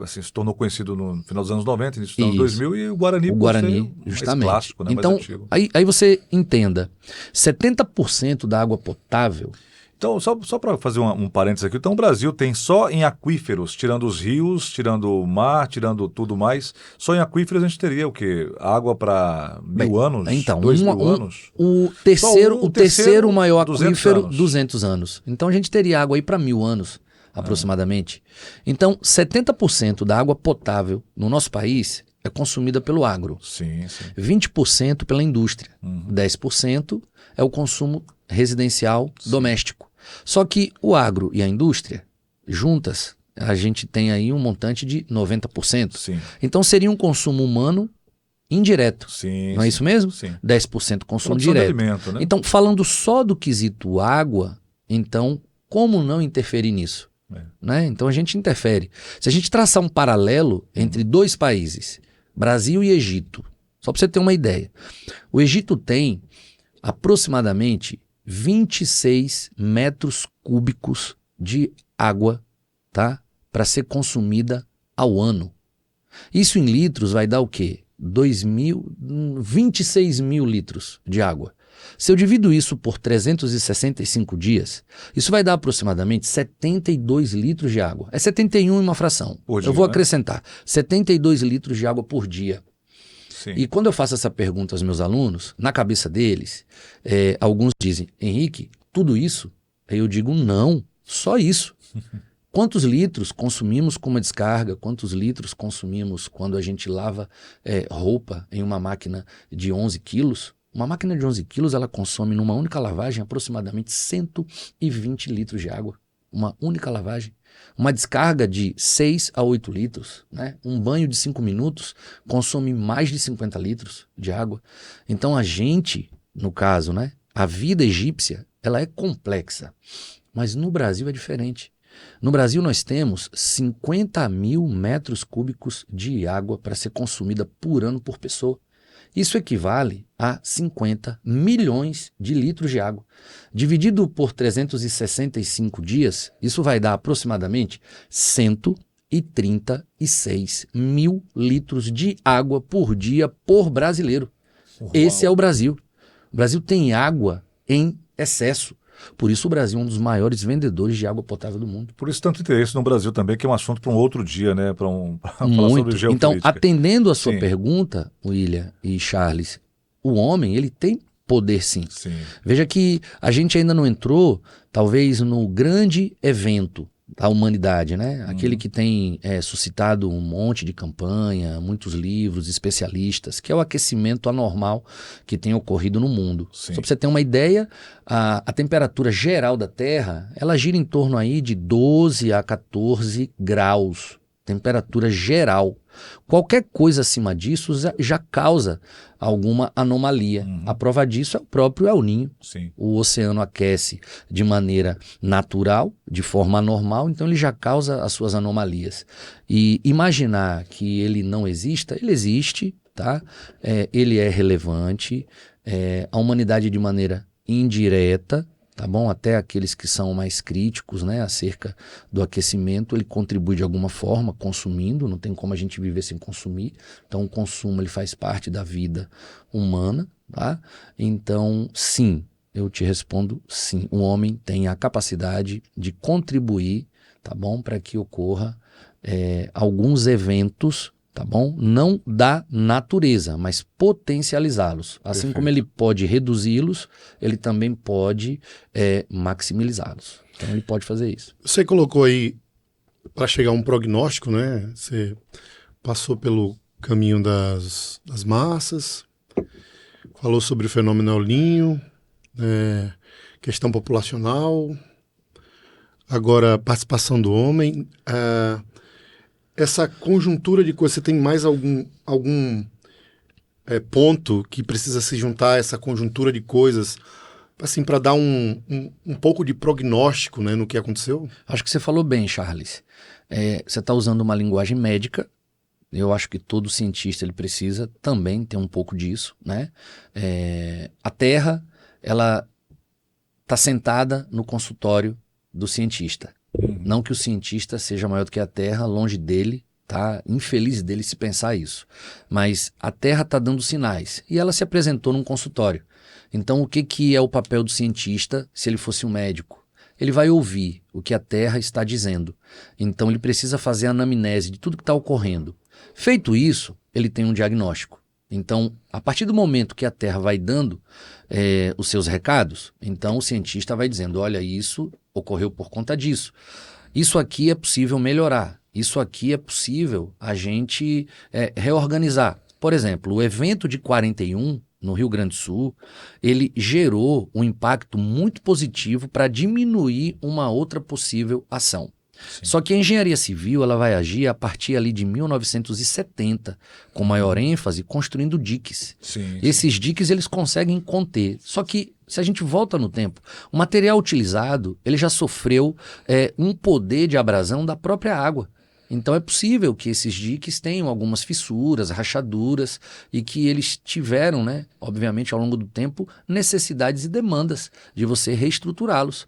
assim, se tornou conhecido no final dos anos 90, início dos anos 2000, e o Guarani, justamente. Mais clássico, né? Então, mais antigo. Aí você entenda, 70% da água potável. Então, só para fazer um parênteses aqui, então o Brasil tem só em aquíferos, tirando os rios, tirando o mar, tirando tudo mais, só em aquíferos a gente teria o quê? Água para 1000 anos? Então, 2000 anos? O terceiro maior 200 aquífero, anos. 200 anos. Então a gente teria água aí para 1000 anos, aproximadamente. Então, 70% da água potável no nosso país é consumida pelo agro. Sim, sim. 20% pela indústria. 10% é o consumo residencial doméstico. Só que o agro e a indústria, juntas, a gente tem aí um montante de 90%. Sim. Então seria um consumo humano indireto. Sim, não é isso mesmo? Sim. 10% consumo Produção direto. de alimento, né? Então, falando só do quesito água, então, como não interferir nisso? Né? Então a gente interfere. Se a gente traçar um paralelo entre dois países, Brasil e Egito, só para você ter uma ideia, o Egito tem aproximadamente 26 metros cúbicos de água, tá? Para ser consumida ao ano. Isso em litros vai dar o quê? 26 mil litros de água. Se eu divido isso por 365 dias, isso vai dar aproximadamente 72 litros de água. É 71 e uma fração. Por dia, eu vou né? acrescentar 72 litros de água por dia. Sim. E quando eu faço essa pergunta aos meus alunos, na cabeça deles, alguns dizem, Henrique, tudo isso? Aí eu digo, não, só isso. Quantos litros consumimos com uma descarga? Quantos litros consumimos quando a gente lava roupa em uma máquina de 11 quilos? Uma máquina de 11 quilos, ela consome numa única lavagem aproximadamente 120 litros de água. Uma única lavagem. Uma descarga de 6 a 8 litros, né? Um banho de 5 minutos consome mais de 50 litros de água. Então a gente, no caso, né? A vida egípcia, ela é complexa. Mas no Brasil é diferente. No Brasil nós temos 50 mil metros cúbicos de água para ser consumida por ano por pessoa. Isso equivale a 50 milhões de litros de água. Dividido por 365 dias, isso vai dar aproximadamente 136 mil litros de água por dia por brasileiro. Uau. Esse é o Brasil. O Brasil tem água em excesso. Por isso o Brasil é um dos maiores vendedores de água potável do mundo. Por isso tanto interesse no Brasil também, que é um assunto para um outro dia, né? Para falar sobre Muito. geopolítica. Então, atendendo a sua Sim. pergunta, William e Charles, o homem, ele tem poder sim. Sim. Veja que a gente ainda não entrou, talvez, no grande evento da humanidade, né? Aquele que tem suscitado um monte de campanha, muitos livros, especialistas, que é o aquecimento anormal que tem ocorrido no mundo. Sim. Só para você ter uma ideia, a temperatura geral da Terra, ela gira em torno aí de 12 a 14 graus. Temperatura geral. Qualquer coisa acima disso já causa alguma anomalia. A prova disso é o próprio El Niño. Sim. O oceano aquece de maneira natural, de forma anormal, então ele já causa as suas anomalias. E imaginar que ele não exista, ele existe, tá? Ele é relevante, a humanidade de maneira indireta, tá bom? Até aqueles que são mais críticos, né, acerca do aquecimento, ele contribui de alguma forma consumindo, não tem como a gente viver sem consumir. Então o consumo ele faz parte da vida humana, tá? Então, sim, eu te respondo sim. O homem tem a capacidade de contribuir, tá bom? Para que ocorra alguns eventos, tá bom? Não da natureza, mas potencializá-los. Assim Perfeito. como ele pode reduzi-los, ele também pode maximizá-los. Então ele pode fazer isso. Você colocou aí, para chegar a um prognóstico, né? Você passou pelo caminho das massas, falou sobre o fenômeno El Niño, questão populacional, agora participação do homem. Essa conjuntura de coisas, você tem mais algum ponto que precisa se juntar a essa conjuntura de coisas, assim, para dar um pouco de prognóstico, né, no que aconteceu? Acho que você falou bem, Charles. Você está usando uma linguagem médica. Eu acho que todo cientista ele precisa também ter um pouco disso, né? A Terra, ela está sentada no consultório do cientista. Não que o cientista seja maior do que a Terra, longe dele, tá? Infeliz dele se pensar isso. Mas a Terra está dando sinais e ela se apresentou num consultório. Então o que é o papel do cientista se ele fosse um médico? Ele vai ouvir o que a Terra está dizendo. Então ele precisa fazer a anamnese de tudo que está ocorrendo. Feito isso, ele tem um diagnóstico. Então, a partir do momento que a Terra vai dando os seus recados, então o cientista vai dizendo, olha, isso ocorreu por conta disso. Isso aqui é possível melhorar. Isso aqui é possível a gente reorganizar. Por exemplo, o evento de 41, no Rio Grande do Sul, ele gerou um impacto muito positivo para diminuir uma outra possível ação. Sim. Só que a engenharia civil ela vai agir a partir ali de 1970, com maior ênfase, construindo diques. Sim. Esses diques eles conseguem conter. Só que, se a gente volta no tempo, o material utilizado ele já sofreu um poder de abrasão da própria água. Então é possível que esses diques tenham algumas fissuras, rachaduras e que eles tiveram, né, obviamente ao longo do tempo, necessidades e demandas de você reestruturá-los,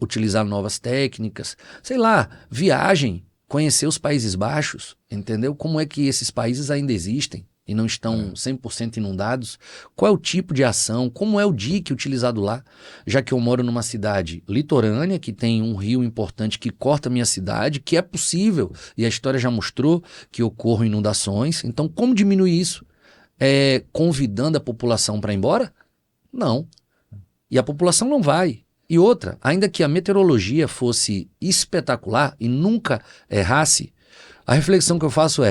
utilizar novas técnicas, sei lá, viagem, conhecer os Países Baixos, entendeu? Como é que esses países ainda existem e não estão 100% inundados? Qual é o tipo de ação? Como é o dique utilizado lá? Já que eu moro numa cidade litorânea, que tem um rio importante que corta a minha cidade, que é possível, e a história já mostrou que ocorram inundações. Então, como diminuir isso? Convidando a população para ir embora? Não. E a população não vai. E outra, ainda que a meteorologia fosse espetacular e nunca errasse, a reflexão que eu faço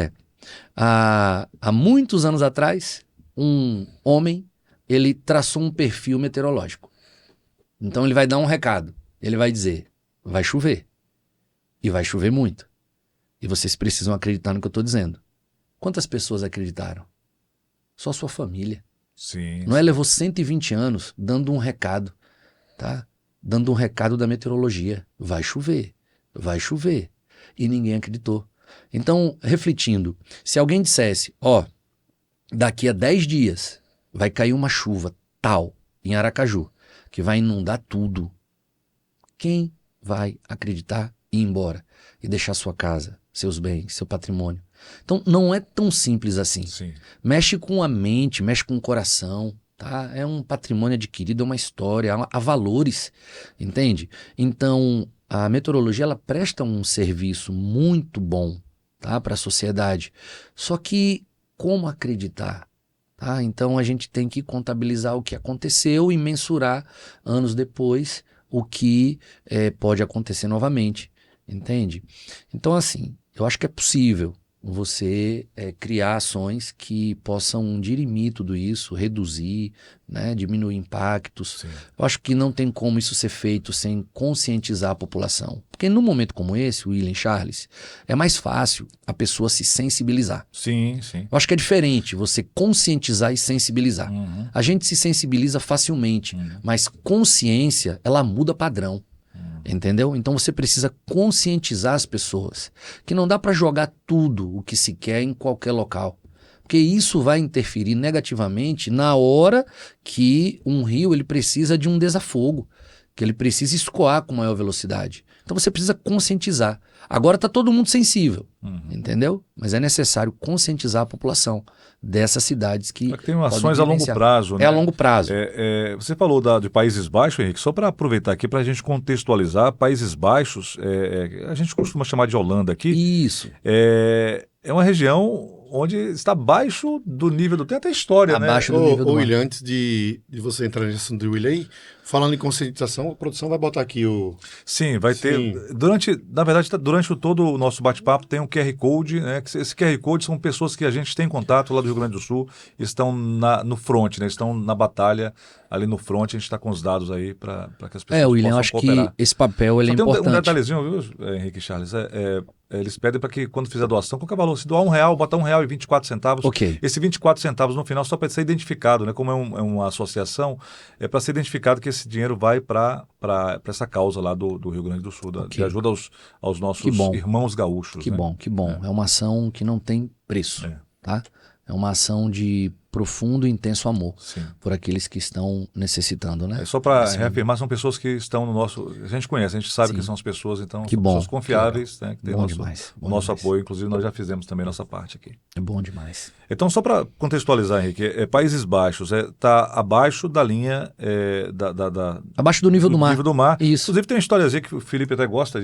há muitos anos atrás, um homem, ele traçou um perfil meteorológico. Então ele vai dar um recado, ele vai dizer, vai chover, e vai chover muito. E vocês precisam acreditar no que eu estou dizendo. Quantas pessoas acreditaram? Só sua família. Sim. Não levou 120 anos dando um recado, tá? Dando um recado da meteorologia. Vai chover, vai chover. E ninguém acreditou. Então, refletindo, se alguém dissesse, daqui a 10 dias vai cair uma chuva tal em Aracaju, que vai inundar tudo, quem vai acreditar e ir embora e deixar sua casa, seus bens, seu patrimônio? Então, não é tão simples assim. Sim. Mexe com a mente, mexe com o coração, tá? É um patrimônio adquirido, é uma história, há valores, entende? Então, a meteorologia, ela presta um serviço muito bom, tá, para a sociedade. Só que como acreditar? Tá? Então, a gente tem que contabilizar o que aconteceu e mensurar anos depois o que pode acontecer novamente, entende? Então, assim, eu acho que é possível você criar ações que possam dirimir tudo isso, reduzir, né, diminuir impactos. Sim. Eu acho que não tem como isso ser feito sem conscientizar a população. Porque num momento como esse, William, Charles, é mais fácil a pessoa se sensibilizar. Sim, sim. Eu acho que é diferente você conscientizar e sensibilizar. Uhum. A gente se sensibiliza facilmente, mas consciência, ela muda padrão. Entendeu? Então você precisa conscientizar as pessoas que não dá para jogar tudo o que se quer em qualquer local, porque isso vai interferir negativamente na hora que um rio ele precisa de um desafogo, que ele precisa escoar com maior velocidade. Então você precisa conscientizar. Agora está todo mundo sensível, entendeu? Mas é necessário conscientizar a população dessas cidades que tem ações a longo prazo, né? É a longo prazo. Você falou de Países Baixos, Henrique, só para aproveitar aqui para a gente contextualizar, Países Baixos, a gente costuma chamar de Holanda aqui. Isso. É uma região onde está abaixo do nível do... Tem até história, Abaixo né? do nível do mar. William, antes de você entrar nesse assunto do William, falando em conscientização, a produção vai botar aqui o... Sim, vai ter... Na verdade, durante todo o nosso bate-papo tem um QR Code, né? Esse QR Code são pessoas que a gente tem contato lá do Rio Grande do Sul, estão no front, né? Estão na batalha ali no front, a gente está com os dados aí para que as pessoas William, eu possam acho cooperar. que esse papel ele é Só tem importante. um detalhezinho, viu, Henrique e Charles? Eles pedem para que quando fizer a doação, qualquer valor, se doar R$1, botar R$1,24. Ok. Esse 24 centavos no final só para ser identificado, né? Como é uma associação, é para ser identificado que esse dinheiro vai para essa causa lá do Rio Grande do Sul, de ajuda aos nossos irmãos gaúchos. Que né? bom, que bom. É uma ação que não tem preço, tá? É uma ação de profundo e intenso amor por aqueles que estão necessitando, né? Só para reafirmar, são pessoas que estão no nosso... A gente conhece, a gente sabe que são as pessoas, então são pessoas confiáveis, né? Que tem o nosso apoio, inclusive nós já fizemos também nossa parte aqui. É bom demais. Então, só para contextualizar, Henrique, Países Baixos está abaixo da linha... abaixo do nível do mar. Nível do mar. Isso. Inclusive tem uma historiazinha que o Felipe até gosta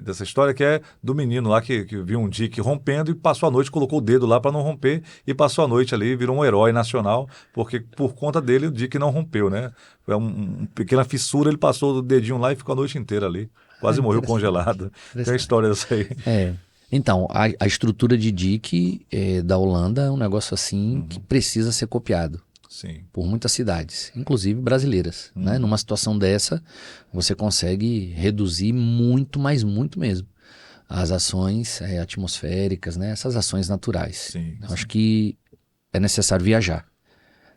dessa história, que é do menino lá que viu um dique rompendo e passou a noite, colocou o dedo lá para não romper e passou a noite ali, virou um herói nacional, porque por conta dele o dique não rompeu, né? Foi uma pequena fissura, ele passou o dedinho lá e ficou a noite inteira ali. Quase morreu congelado. Tem a história dessa aí. Então, a estrutura de dique da Holanda é um negócio assim que precisa ser copiado. Sim. Por muitas cidades, inclusive brasileiras. Né? Numa situação dessa, você consegue reduzir muito, mas muito mesmo, as ações atmosféricas, né? Essas ações naturais. Sim, Eu acho que é necessário viajar.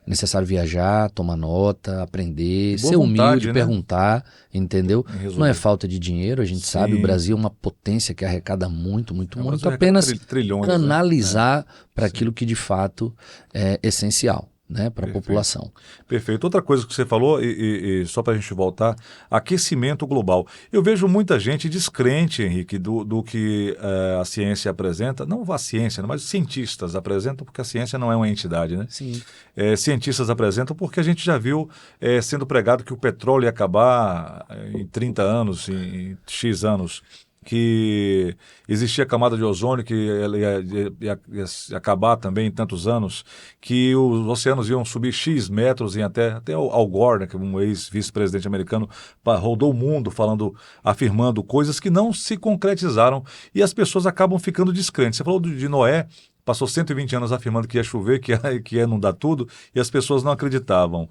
necessário viajar, tomar nota, aprender, Boa ser humilde, vontade, né? perguntar, entendeu? Em resumo. Não é falta de dinheiro, a gente sabe, o Sim. Brasil é uma potência que arrecada muito, muito, O muito, Brasil apenas arrecada trilhões, né? canalizar para Sim. aquilo que de fato é essencial, né, para a Perfeito. população. Perfeito. Outra coisa que você falou, e só para a gente voltar, aquecimento global. Eu vejo muita gente descrente, Henrique, do que a ciência apresenta. Não a ciência, mas os cientistas apresentam, porque a ciência não é uma entidade, né? Sim. Cientistas apresentam porque a gente já viu sendo pregado que o petróleo ia acabar em 30 anos, em X anos, que existia camada de ozônio que ela ia acabar também em tantos anos, que os oceanos iam subir X metros em até o Al Gore, né, que é um ex-vice-presidente americano, rodou o mundo afirmando coisas que não se concretizaram e as pessoas acabam ficando descrentes. Você falou de Noé. Passou 120 anos afirmando que ia chover, que ia inundar tudo, e as pessoas não acreditavam.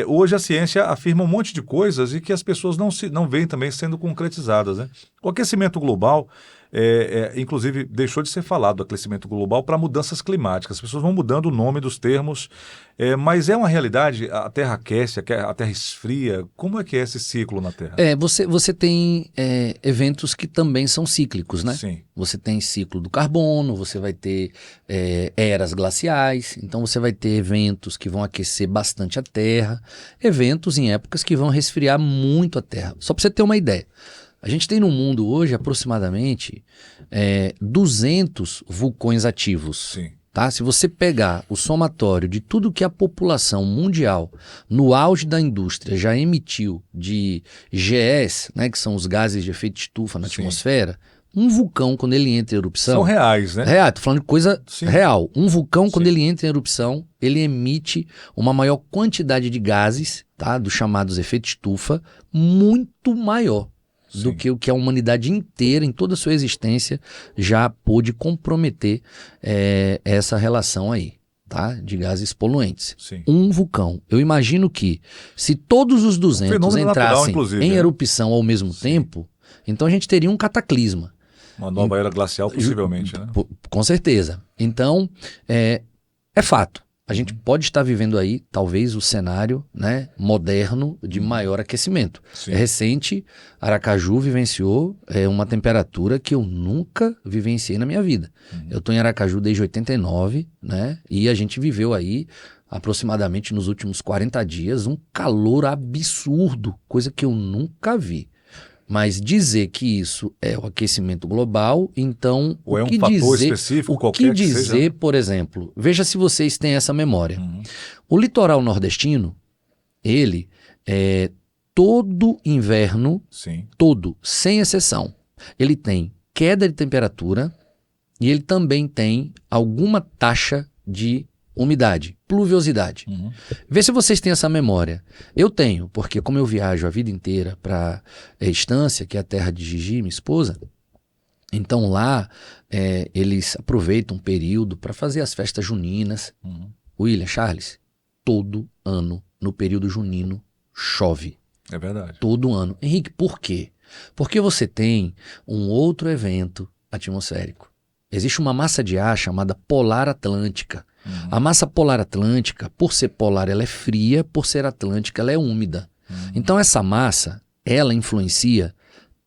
Hoje a ciência afirma um monte de coisas e que as pessoas não veem também sendo concretizadas, né? O aquecimento global, inclusive, deixou de ser falado do aquecimento global para mudanças climáticas. As pessoas vão mudando o nome dos termos, mas é uma realidade, a Terra aquece, a Terra esfria. Como é que é esse ciclo na Terra? Você tem eventos que também são cíclicos, né? Sim. Você tem ciclo do carbono, você vai ter eras glaciais, então você vai ter eventos que vão aquecer bastante a Terra, eventos em épocas que vão resfriar muito a Terra. Só para você ter uma ideia, a gente tem no mundo hoje aproximadamente 200 vulcões ativos. Sim. Tá? Se você pegar o somatório de tudo que a população mundial, no auge da indústria, já emitiu de GEs, né, que são os gases de efeito estufa na Sim. atmosfera, um vulcão, quando ele entra em erupção... São reais, né? Real, tô falando de coisa Sim. real. Um vulcão, quando Sim. ele entra em erupção, ele emite uma maior quantidade de gases, tá, dos chamados efeitos estufa, muito maior do Sim. que o que a humanidade inteira, em toda a sua existência, já pôde comprometer essa relação aí, tá, de gases poluentes. Sim. Um vulcão. Eu imagino que, se todos os 200 fenômeno natural, entrassem inclusive, em né? erupção ao mesmo tempo, então a gente teria um cataclisma. Uma nova era glacial, possivelmente, né? Com certeza. Então, é fato. A gente pode estar vivendo aí, talvez, o cenário, né, moderno de maior aquecimento. Sim. Recente, Aracaju vivenciou uma temperatura que eu nunca vivenciei na minha vida. Eu estou em Aracaju desde 89, né, e a gente viveu aí, aproximadamente nos últimos 40 dias, um calor absurdo, coisa que eu nunca vi. Mas dizer que isso é o aquecimento global, então Ou é um fator específico, o qualquer que dizer, seja? por exemplo, veja se vocês têm essa memória. Uhum. O litoral nordestino, ele todo inverno, Sim. todo, sem exceção, ele tem queda de temperatura e ele também tem alguma taxa de umidade, pluviosidade. Uhum. Vê se vocês têm essa memória. Eu tenho, porque como eu viajo a vida inteira para Estância, que é a terra de Gigi, minha esposa, então lá eles aproveitam um período para fazer as festas juninas. Uhum. William, Charles, todo ano, no período junino, chove. É verdade. Todo ano. Henrique, por quê? Porque você tem um outro evento atmosférico. Existe uma massa de ar chamada polar atlântica. Uhum. A massa polar atlântica, por ser polar, ela é fria, por ser atlântica, ela é úmida. Uhum. Então essa massa, ela influencia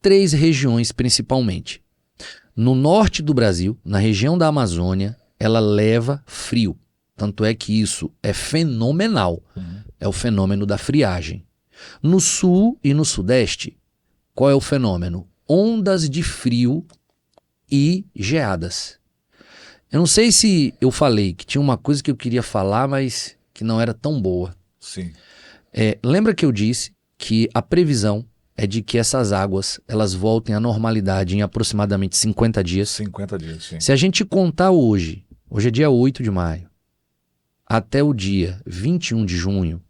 3 regiões principalmente. No norte do Brasil, na região da Amazônia, ela leva frio. Tanto é que isso é fenomenal. Uhum. É o fenômeno da friagem. No sul e no sudeste, qual é o fenômeno? Ondas de frio e geadas. Eu não sei se eu falei que tinha uma coisa que eu queria falar, mas que não era tão boa. Sim. Lembra que eu disse que a previsão é de que essas águas elas voltem à normalidade em aproximadamente 50 dias? 50 dias, sim. Se a gente contar hoje é dia 8 de maio, até o dia 21 de junho,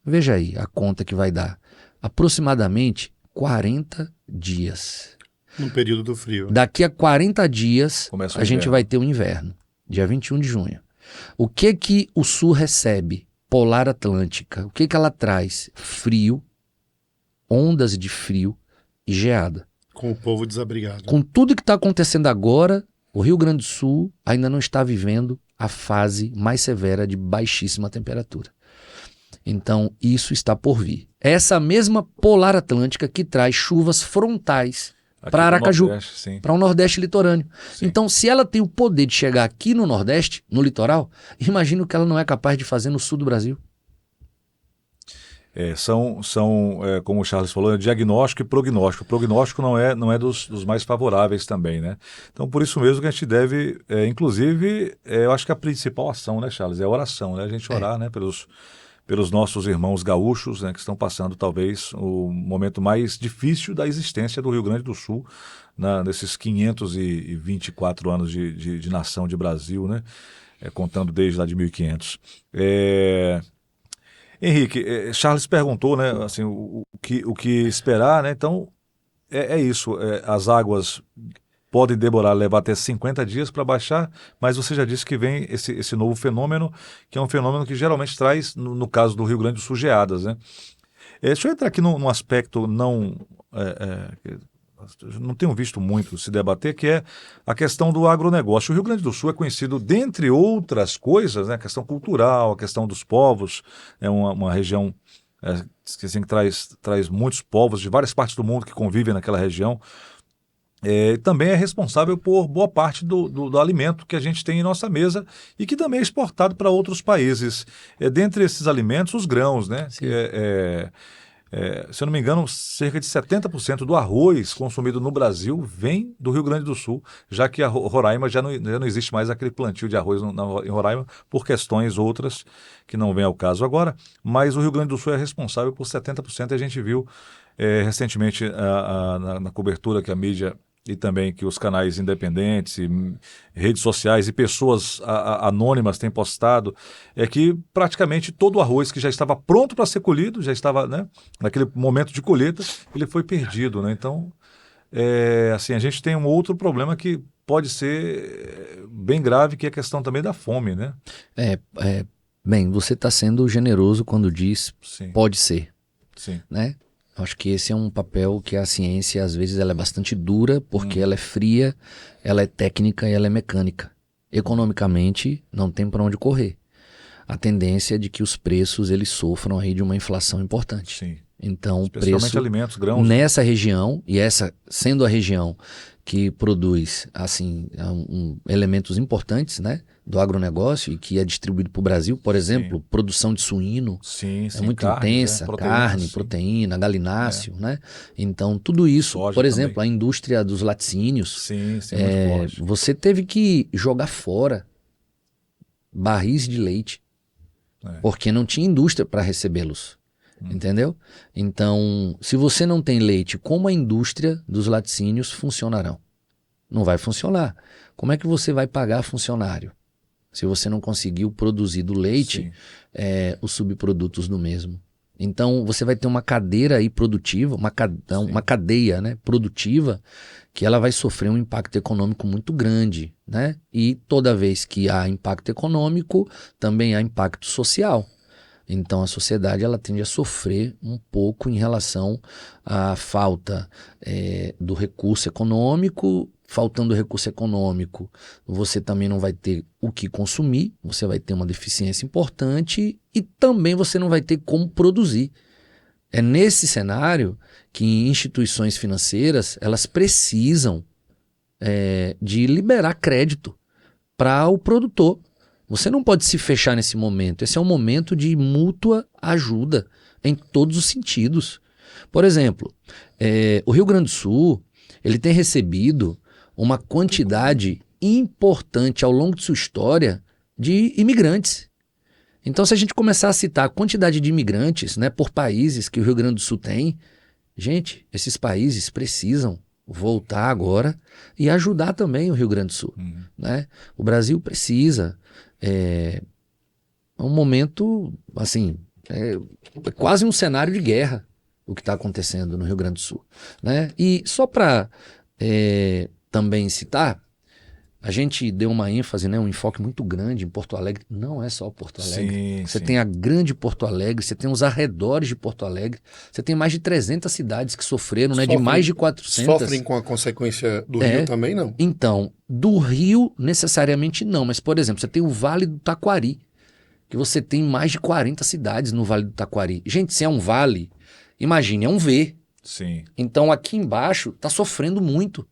veja aí a conta que vai dar. Aproximadamente 40 dias. No período do frio. Daqui a 40 dias, Começa o a gente inverno. vai ter o inverno, dia 21 de junho. O que o sul recebe? Polar atlântica. O que ela traz? Frio, ondas de frio e geada. Com o povo desabrigado. Com tudo que está acontecendo agora, o Rio Grande do Sul ainda não está vivendo a fase mais severa de baixíssima temperatura. Então, isso está por vir. Essa mesma polar atlântica que traz chuvas frontais para Aracaju, para o Nordeste litorâneo. Sim. Então, se ela tem o poder de chegar aqui no Nordeste, no litoral, imagina o que ela não é capaz de fazer no sul do Brasil. Como o Charles falou, diagnóstico e prognóstico. O prognóstico não é dos mais favoráveis também, né? Então, por isso mesmo que a gente deve, inclusive, eu acho que a principal ação, né, Charles, é a oração, né? A gente orar, né, pelos nossos irmãos gaúchos, né, que estão passando talvez o momento mais difícil da existência do Rio Grande do Sul, nesses 524 anos de nação de Brasil, né? Contando desde lá de 1500. Henrique, Charles perguntou, né, assim, o que esperar, né? Então, é isso. As águas podem levar até 50 dias para baixar, mas você já disse que vem esse novo fenômeno, que é um fenômeno que geralmente traz, no caso do Rio Grande do Sul, geadas, né? Deixa eu entrar aqui num aspecto não tenho visto muito se debater, que é a questão do agronegócio. O Rio Grande do Sul é conhecido, dentre outras coisas, né, a questão cultural, a questão dos povos, é uma região que assim, traz muitos povos de várias partes do mundo que convivem naquela região. Também é responsável por boa parte do alimento que a gente tem em nossa mesa e que também é exportado para outros países. Dentre esses alimentos, os grãos, né? Se eu não me engano, cerca de 70% do arroz consumido no Brasil vem do Rio Grande do Sul, já que a Roraima já não existe mais aquele plantio de arroz em Roraima, por questões outras que não vem ao caso agora, mas o Rio Grande do Sul é responsável por 70%, e a gente viu recentemente na cobertura que a mídia e também que os canais independentes, e redes sociais e pessoas anônimas têm postado, é que praticamente todo o arroz que já estava pronto para ser colhido, já estava, né, naquele momento de colheita, ele foi perdido, né? Então, assim, a gente tem um outro problema que pode ser bem grave, que é a questão também da fome, né? Bem, você está sendo generoso quando diz Sim. Pode ser, Sim. né? Acho que esse é um papel que a ciência, às vezes, ela é bastante dura, porque ela é fria, ela é técnica e ela é mecânica. Economicamente, não tem para onde correr. A tendência é de que os preços eles sofram aí de uma inflação importante. Sim. Então, o Especialmente preço alimentos, grãos. nessa região, e essa sendo a região que produz assim elementos importantes, né, do agronegócio e que é distribuído para o Brasil, por exemplo, produção de suíno Sim, é muito carnes, intensa, proteínas, carne, sim. proteína, galináceo, né? Então, tudo isso, Soja por exemplo, também. a indústria dos laticínios, Sim, muito forte. você teve que jogar fora barris de leite, porque não tinha indústria para recebê-los. Entendeu? Então, se você não tem leite, como a indústria dos laticínios funcionarão? Não vai funcionar. Como é que você vai pagar funcionário se você não conseguiu produzir do leite os subprodutos do mesmo? Então, você vai ter uma cadeira aí produtiva, uma cadeia, né, produtiva, que ela vai sofrer um impacto econômico muito grande, né? E toda vez que há impacto econômico, também há impacto social. Então a sociedade ela tende a sofrer um pouco em relação à falta do recurso econômico. Faltando recurso econômico, você também não vai ter o que consumir, você vai ter uma deficiência importante e também você não vai ter como produzir. É nesse cenário que instituições financeiras elas precisam de liberar crédito para o produtor. Você não pode se fechar nesse momento. Esse é um momento de mútua ajuda em todos os sentidos. Por exemplo, o Rio Grande do Sul ele tem recebido uma quantidade importante ao longo de sua história de imigrantes. Então, se a gente começar a citar a quantidade de imigrantes, né, por países que o Rio Grande do Sul tem, gente, esses países precisam voltar agora e ajudar também o Rio Grande do Sul. Né? O Brasil precisa. É um momento, assim, é quase um cenário de guerra o que está acontecendo no Rio Grande do Sul. Né? E só para também citar, A gente deu uma ênfase, né, um enfoque muito grande em Porto Alegre. Não é só Porto Alegre. Sim, Você sim. tem a grande Porto Alegre, você tem os arredores de Porto Alegre, você tem mais de 300 cidades que sofreram, né, de mais de 400. Sofrem com a consequência do É. Rio também, não? Então, do Rio, necessariamente não. Mas, por exemplo, você tem o Vale do Taquari, que você tem mais de 40 cidades no Vale do Taquari. Gente, se é um vale, imagine, é um V. Sim. Então, aqui embaixo está sofrendo muito,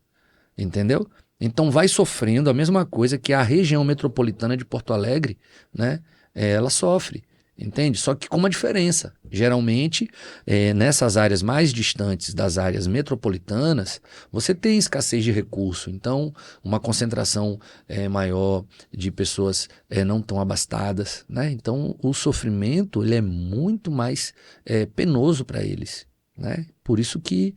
entendeu? Então, vai sofrendo a mesma coisa que a região metropolitana de Porto Alegre, né? Ela sofre, entende? Só que com uma diferença. Geralmente, nessas áreas mais distantes das áreas metropolitanas, você tem escassez de recurso. Então, uma concentração maior de pessoas não tão abastadas, né? Então, o sofrimento ele é muito mais penoso para eles, né? Por isso que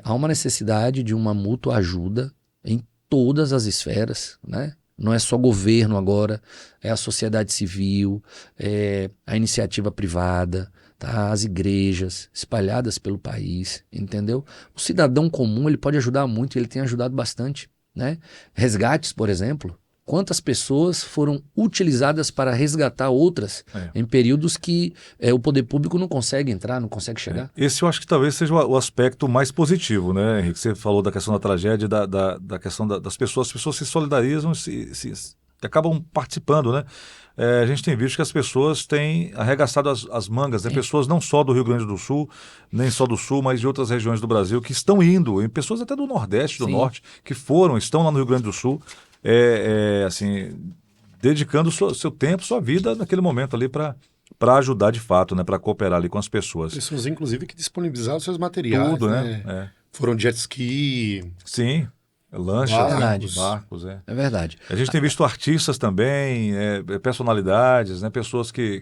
há uma necessidade de uma mútua ajuda em todas as esferas, né? Não é só governo agora, é a sociedade civil, é a iniciativa privada, tá? As igrejas espalhadas pelo país, entendeu? O cidadão comum ele pode ajudar muito, ele tem ajudado bastante, né? Resgates, por exemplo. Quantas pessoas foram utilizadas para resgatar outras em períodos que o poder público não consegue entrar, não consegue chegar? Esse eu acho que talvez seja o aspecto mais positivo, né, Henrique? Você falou da questão da tragédia, da questão das pessoas. As pessoas se solidarizam e acabam participando, né? A gente tem visto que as pessoas têm arregaçado as mangas, né? Pessoas não só do Rio Grande do Sul, nem só do Sul, mas de outras regiões do Brasil que estão indo, e pessoas até do Nordeste, do Norte, que estão lá no Rio Grande do Sul, assim, dedicando seu tempo, sua vida naquele momento ali para ajudar de fato, né? Para cooperar ali com as pessoas. Pessoas, inclusive, que disponibilizaram seus materiais, Tudo, né? né? Foram jet ski. Sim, lanchas, Verdade. barcos, É verdade. A gente tem visto artistas também, personalidades, né? Pessoas que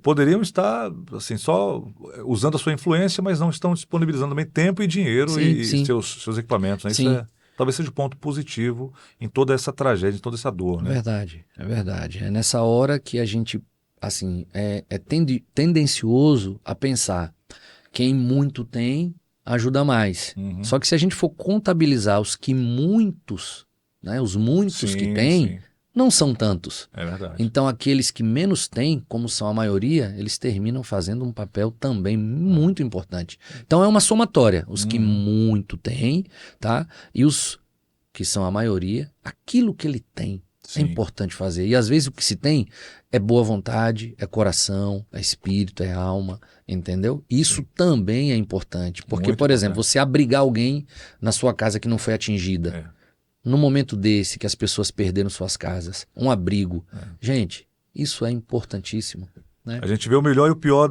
poderiam estar assim, só usando a sua influência, mas não estão disponibilizando também tempo e dinheiro Sim, e sim. seus equipamentos, né? Sim. Isso talvez seja o ponto positivo em toda essa tragédia, em toda essa dor, né? É verdade. É nessa hora que a gente, assim, tendencioso a pensar quem muito tem, ajuda mais. Uhum. Só que se a gente for contabilizar os muitos que Sim, têm, sim. não são tantos. É verdade. Então, aqueles que menos têm, como são a maioria, eles terminam fazendo um papel também muito importante. Então, é uma somatória. Os que muito têm, tá? E os que são a maioria, aquilo que ele tem Sim. é importante fazer. E, às vezes, o que se tem é boa vontade, é coração, é espírito, é alma, entendeu? Isso também é importante. Porque, Muito por exemplo, importante. você abrigar alguém na sua casa que não foi atingida. No momento desse que as pessoas perderam suas casas, um abrigo. Gente, isso é importantíssimo, né? A gente vê o melhor e o pior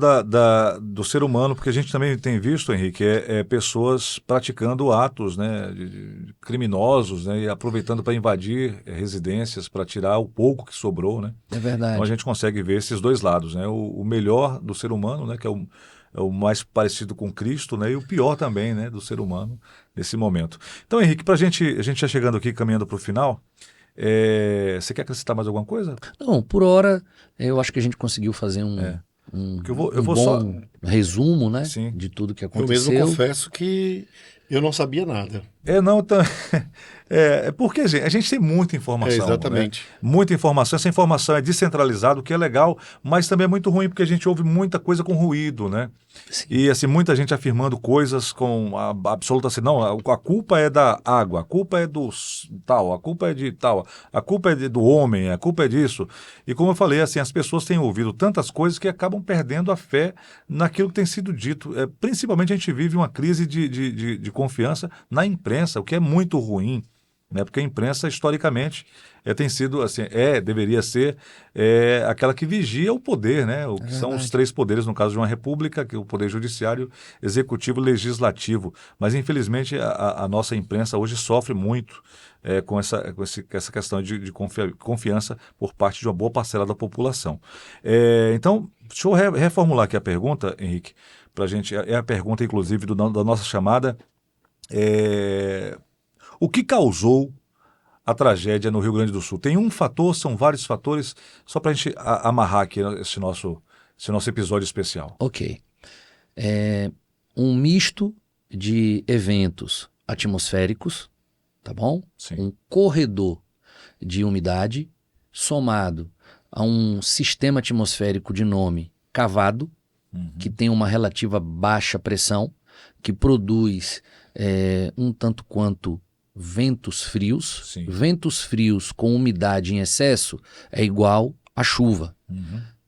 do ser humano, porque a gente também tem visto, Henrique, pessoas praticando atos, né, de criminosos, né, e aproveitando para invadir residências, para tirar o pouco que sobrou, né? É verdade. Então a gente consegue ver esses dois lados, né? O melhor do ser humano, né, que é o mais parecido com Cristo, né? E o pior também, né, do ser humano nesse momento. Então, Henrique, a gente já chegando aqui, caminhando para o final, você quer acrescentar mais alguma coisa? Não, por hora, eu acho que a gente conseguiu fazer um Porque eu vou bom resumo, né, Sim. de tudo que Eu aconteceu. mesmo confesso que eu não sabia nada. Não, então, porque a gente tem muita informação. Exatamente. Né? Muita informação. Essa informação é descentralizada, o que é legal, mas também é muito ruim, porque a gente ouve muita coisa com ruído, né? Sim. E assim, muita gente afirmando coisas com a absoluta assim, não, a culpa é da água, a culpa é do tal, a culpa é de tal, a culpa é do homem, a culpa é disso. E como eu falei, assim, as pessoas têm ouvido tantas coisas que acabam perdendo a fé naquilo que tem sido dito. Principalmente a gente vive uma crise de confiança na imprensa, o que é muito ruim, né? Porque a imprensa, historicamente, tem sido, assim, deveria ser aquela que vigia o poder, né? O que são os três poderes, no caso de uma república, que é o poder judiciário, executivo e legislativo. Mas, infelizmente, a nossa imprensa hoje sofre muito com essa questão de confiança por parte de uma boa parcela da população. Então, deixa eu reformular aqui a pergunta, Henrique, para a gente. É a pergunta, inclusive, da nossa chamada. O que causou a tragédia no Rio Grande do Sul? Tem um fator, são vários fatores, só para a gente amarrar aqui esse nosso episódio especial. Ok. Um misto de eventos atmosféricos, tá bom? Sim. Um corredor de umidade somado a um sistema atmosférico de nome cavado, que tem uma relativa baixa pressão, que produz um tanto quanto ventos frios. Sim. Ventos frios com umidade em excesso é igual a chuva.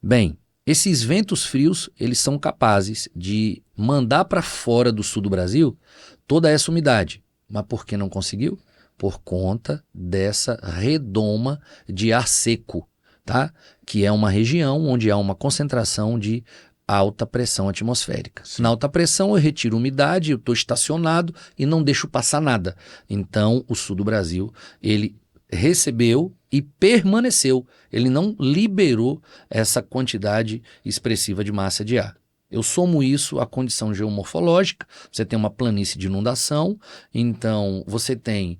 Bem, esses ventos frios, eles são capazes de mandar para fora do sul do Brasil toda essa umidade. Mas por que não conseguiu? Por conta dessa redoma de ar seco, tá? Que é uma região onde há uma concentração de alta pressão atmosférica. Sim. Na alta pressão eu retiro umidade, eu estou estacionado e não deixo passar nada. Então o sul do Brasil, ele recebeu e permaneceu. Ele não liberou essa quantidade expressiva de massa de ar. Eu somo isso à condição geomorfológica, você tem uma planície de inundação, então você tem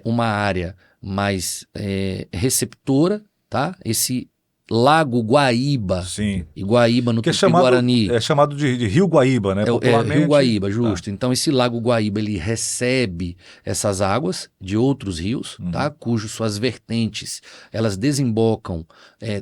uma área mais receptora, tá? Esse Lago Guaíba, Sim. e Guaíba no Que é Tupi-Guarani. chamado de Rio Guaíba, né? Popularmente. Rio Guaíba, justo. Então esse Lago Guaíba, ele recebe essas águas de outros rios, tá? Cujas suas vertentes, elas desembocam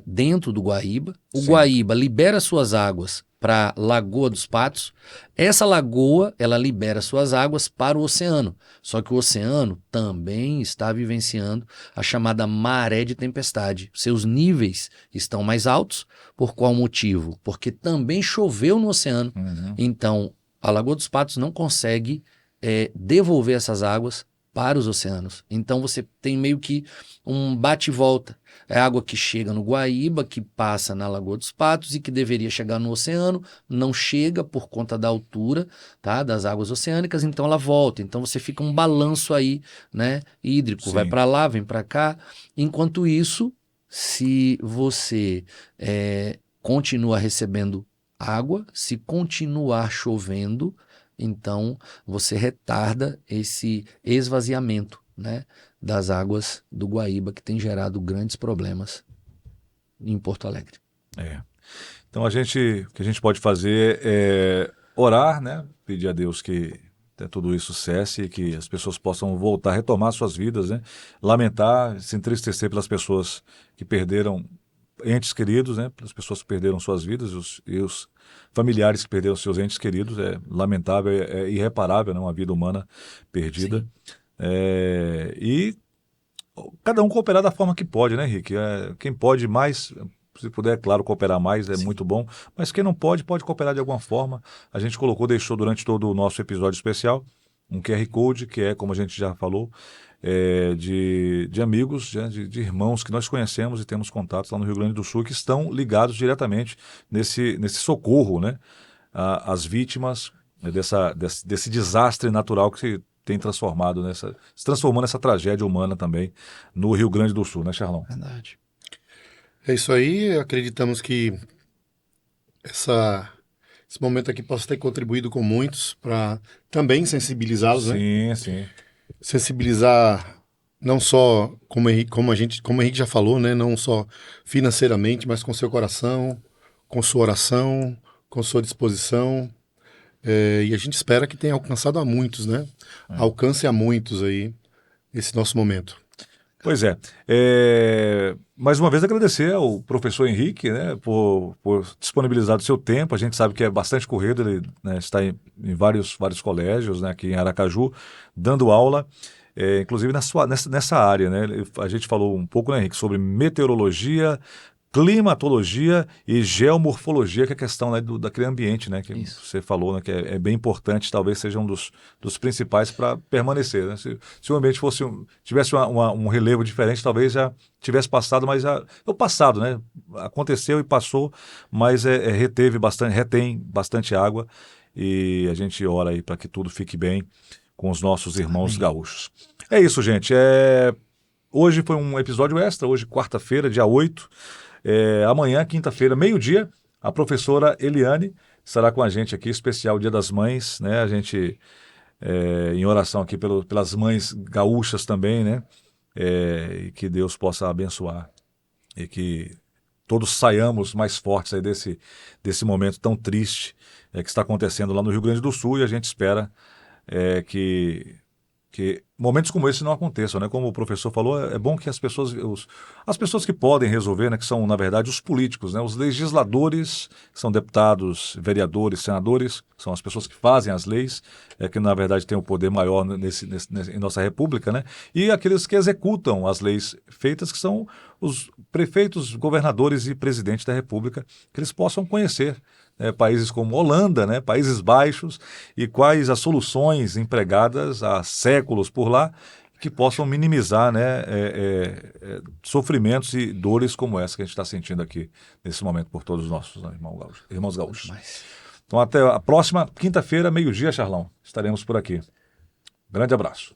dentro do Guaíba. O Sim. Guaíba libera suas águas para Lagoa dos Patos. Essa lagoa, ela libera suas águas para o oceano. Só que o oceano também está vivenciando a chamada maré de tempestade. Seus níveis estão mais altos. Por qual motivo? Porque também choveu no oceano. Então, a Lagoa dos Patos não consegue devolver essas águas para os oceanos. Então você tem meio que um bate e volta. É água que chega no Guaíba, que passa na Lagoa dos Patos e que deveria chegar no oceano, não chega por conta da altura, tá, das águas oceânicas, então ela volta. Então você fica um balanço aí, né, hídrico, Sim. vai para lá, vem para cá. Enquanto isso, se você continua recebendo água, se continuar chovendo, então você retarda esse esvaziamento, né, das águas do Guaíba, que tem gerado grandes problemas em Porto Alegre. Então o que a gente pode fazer é orar, né? Pedir a Deus que tudo isso cesse e que as pessoas possam voltar, retomar suas vidas, né? Lamentar, se entristecer pelas pessoas que perderam entes queridos, né? Pelas pessoas que perderam suas vidas e os familiares que perderam seus entes queridos. É lamentável, é irreparável, né? Uma vida humana perdida. E cada um cooperar da forma que pode, né, Henrique? Quem pode mais, se puder, claro, cooperar mais é muito bom, mas quem não pode, pode cooperar de alguma forma. A gente deixou durante todo o nosso episódio especial um QR Code, que é, como a gente já falou, de amigos, de irmãos que nós conhecemos e temos contatos lá no Rio Grande do Sul, que estão ligados diretamente nesse socorro, né, às vítimas desse desastre natural que se tem se transformando nessa tragédia humana também no Rio Grande do Sul, né, Charlão? Verdade. É isso aí, acreditamos que esse momento aqui possa ter contribuído com muitos para também sensibilizá-los, né? Sim, sim. Sensibilizar não só, como o Henrique já falou, né? Não só financeiramente, mas com seu coração, com sua oração, com sua disposição. E a gente espera que tenha alcançado a muitos, né? Alcance a muitos aí esse nosso momento. Pois é. Mais uma vez agradecer ao professor Henrique, né, por disponibilizar o seu tempo. A gente sabe que é bastante corrido, ele, né, está em vários colégios, né, aqui em Aracaju, dando aula, inclusive nessa área, né? A gente falou um pouco, né, Henrique, sobre meteorologia, climatologia e geomorfologia, que é a questão, né, daquele ambiente, né, que Isso. você falou, né, que é bem importante, talvez seja um dos principais para permanecer, né? Se o ambiente tivesse um relevo diferente, talvez já tivesse passado, mas é o passado, né? Aconteceu e passou, mas retém bastante água, e a gente ora aí para que tudo fique bem com os nossos irmãos gaúchos. É isso, gente. Hoje foi um episódio extra, hoje quarta-feira, dia 8. Amanhã, quinta-feira, meio-dia, a professora Eliane estará com a gente aqui, especial Dia das Mães, né? A gente, em oração aqui pelas mães gaúchas também, né? E que Deus possa abençoar e que todos saiamos mais fortes aí desse momento tão triste que está acontecendo lá no Rio Grande do Sul, e a gente espera que que momentos como esse não aconteçam, né? Como o professor falou, é bom que as pessoas que podem resolver, né, que são, na verdade, os políticos, né? Os legisladores, que são deputados, vereadores, senadores, são as pessoas que fazem as leis, que, na verdade, têm o poder maior em nossa república, né? E aqueles que executam as leis feitas, que são os prefeitos, governadores e presidentes da república, que eles possam conhecer países como Holanda, né, Países Baixos, e quais as soluções empregadas há séculos por lá que possam minimizar, né, sofrimentos e dores como essa que a gente está sentindo aqui nesse momento por todos os nossos irmãos gaúchos. Então até a próxima quinta-feira, meio-dia, Charlão. Estaremos por aqui. Grande abraço.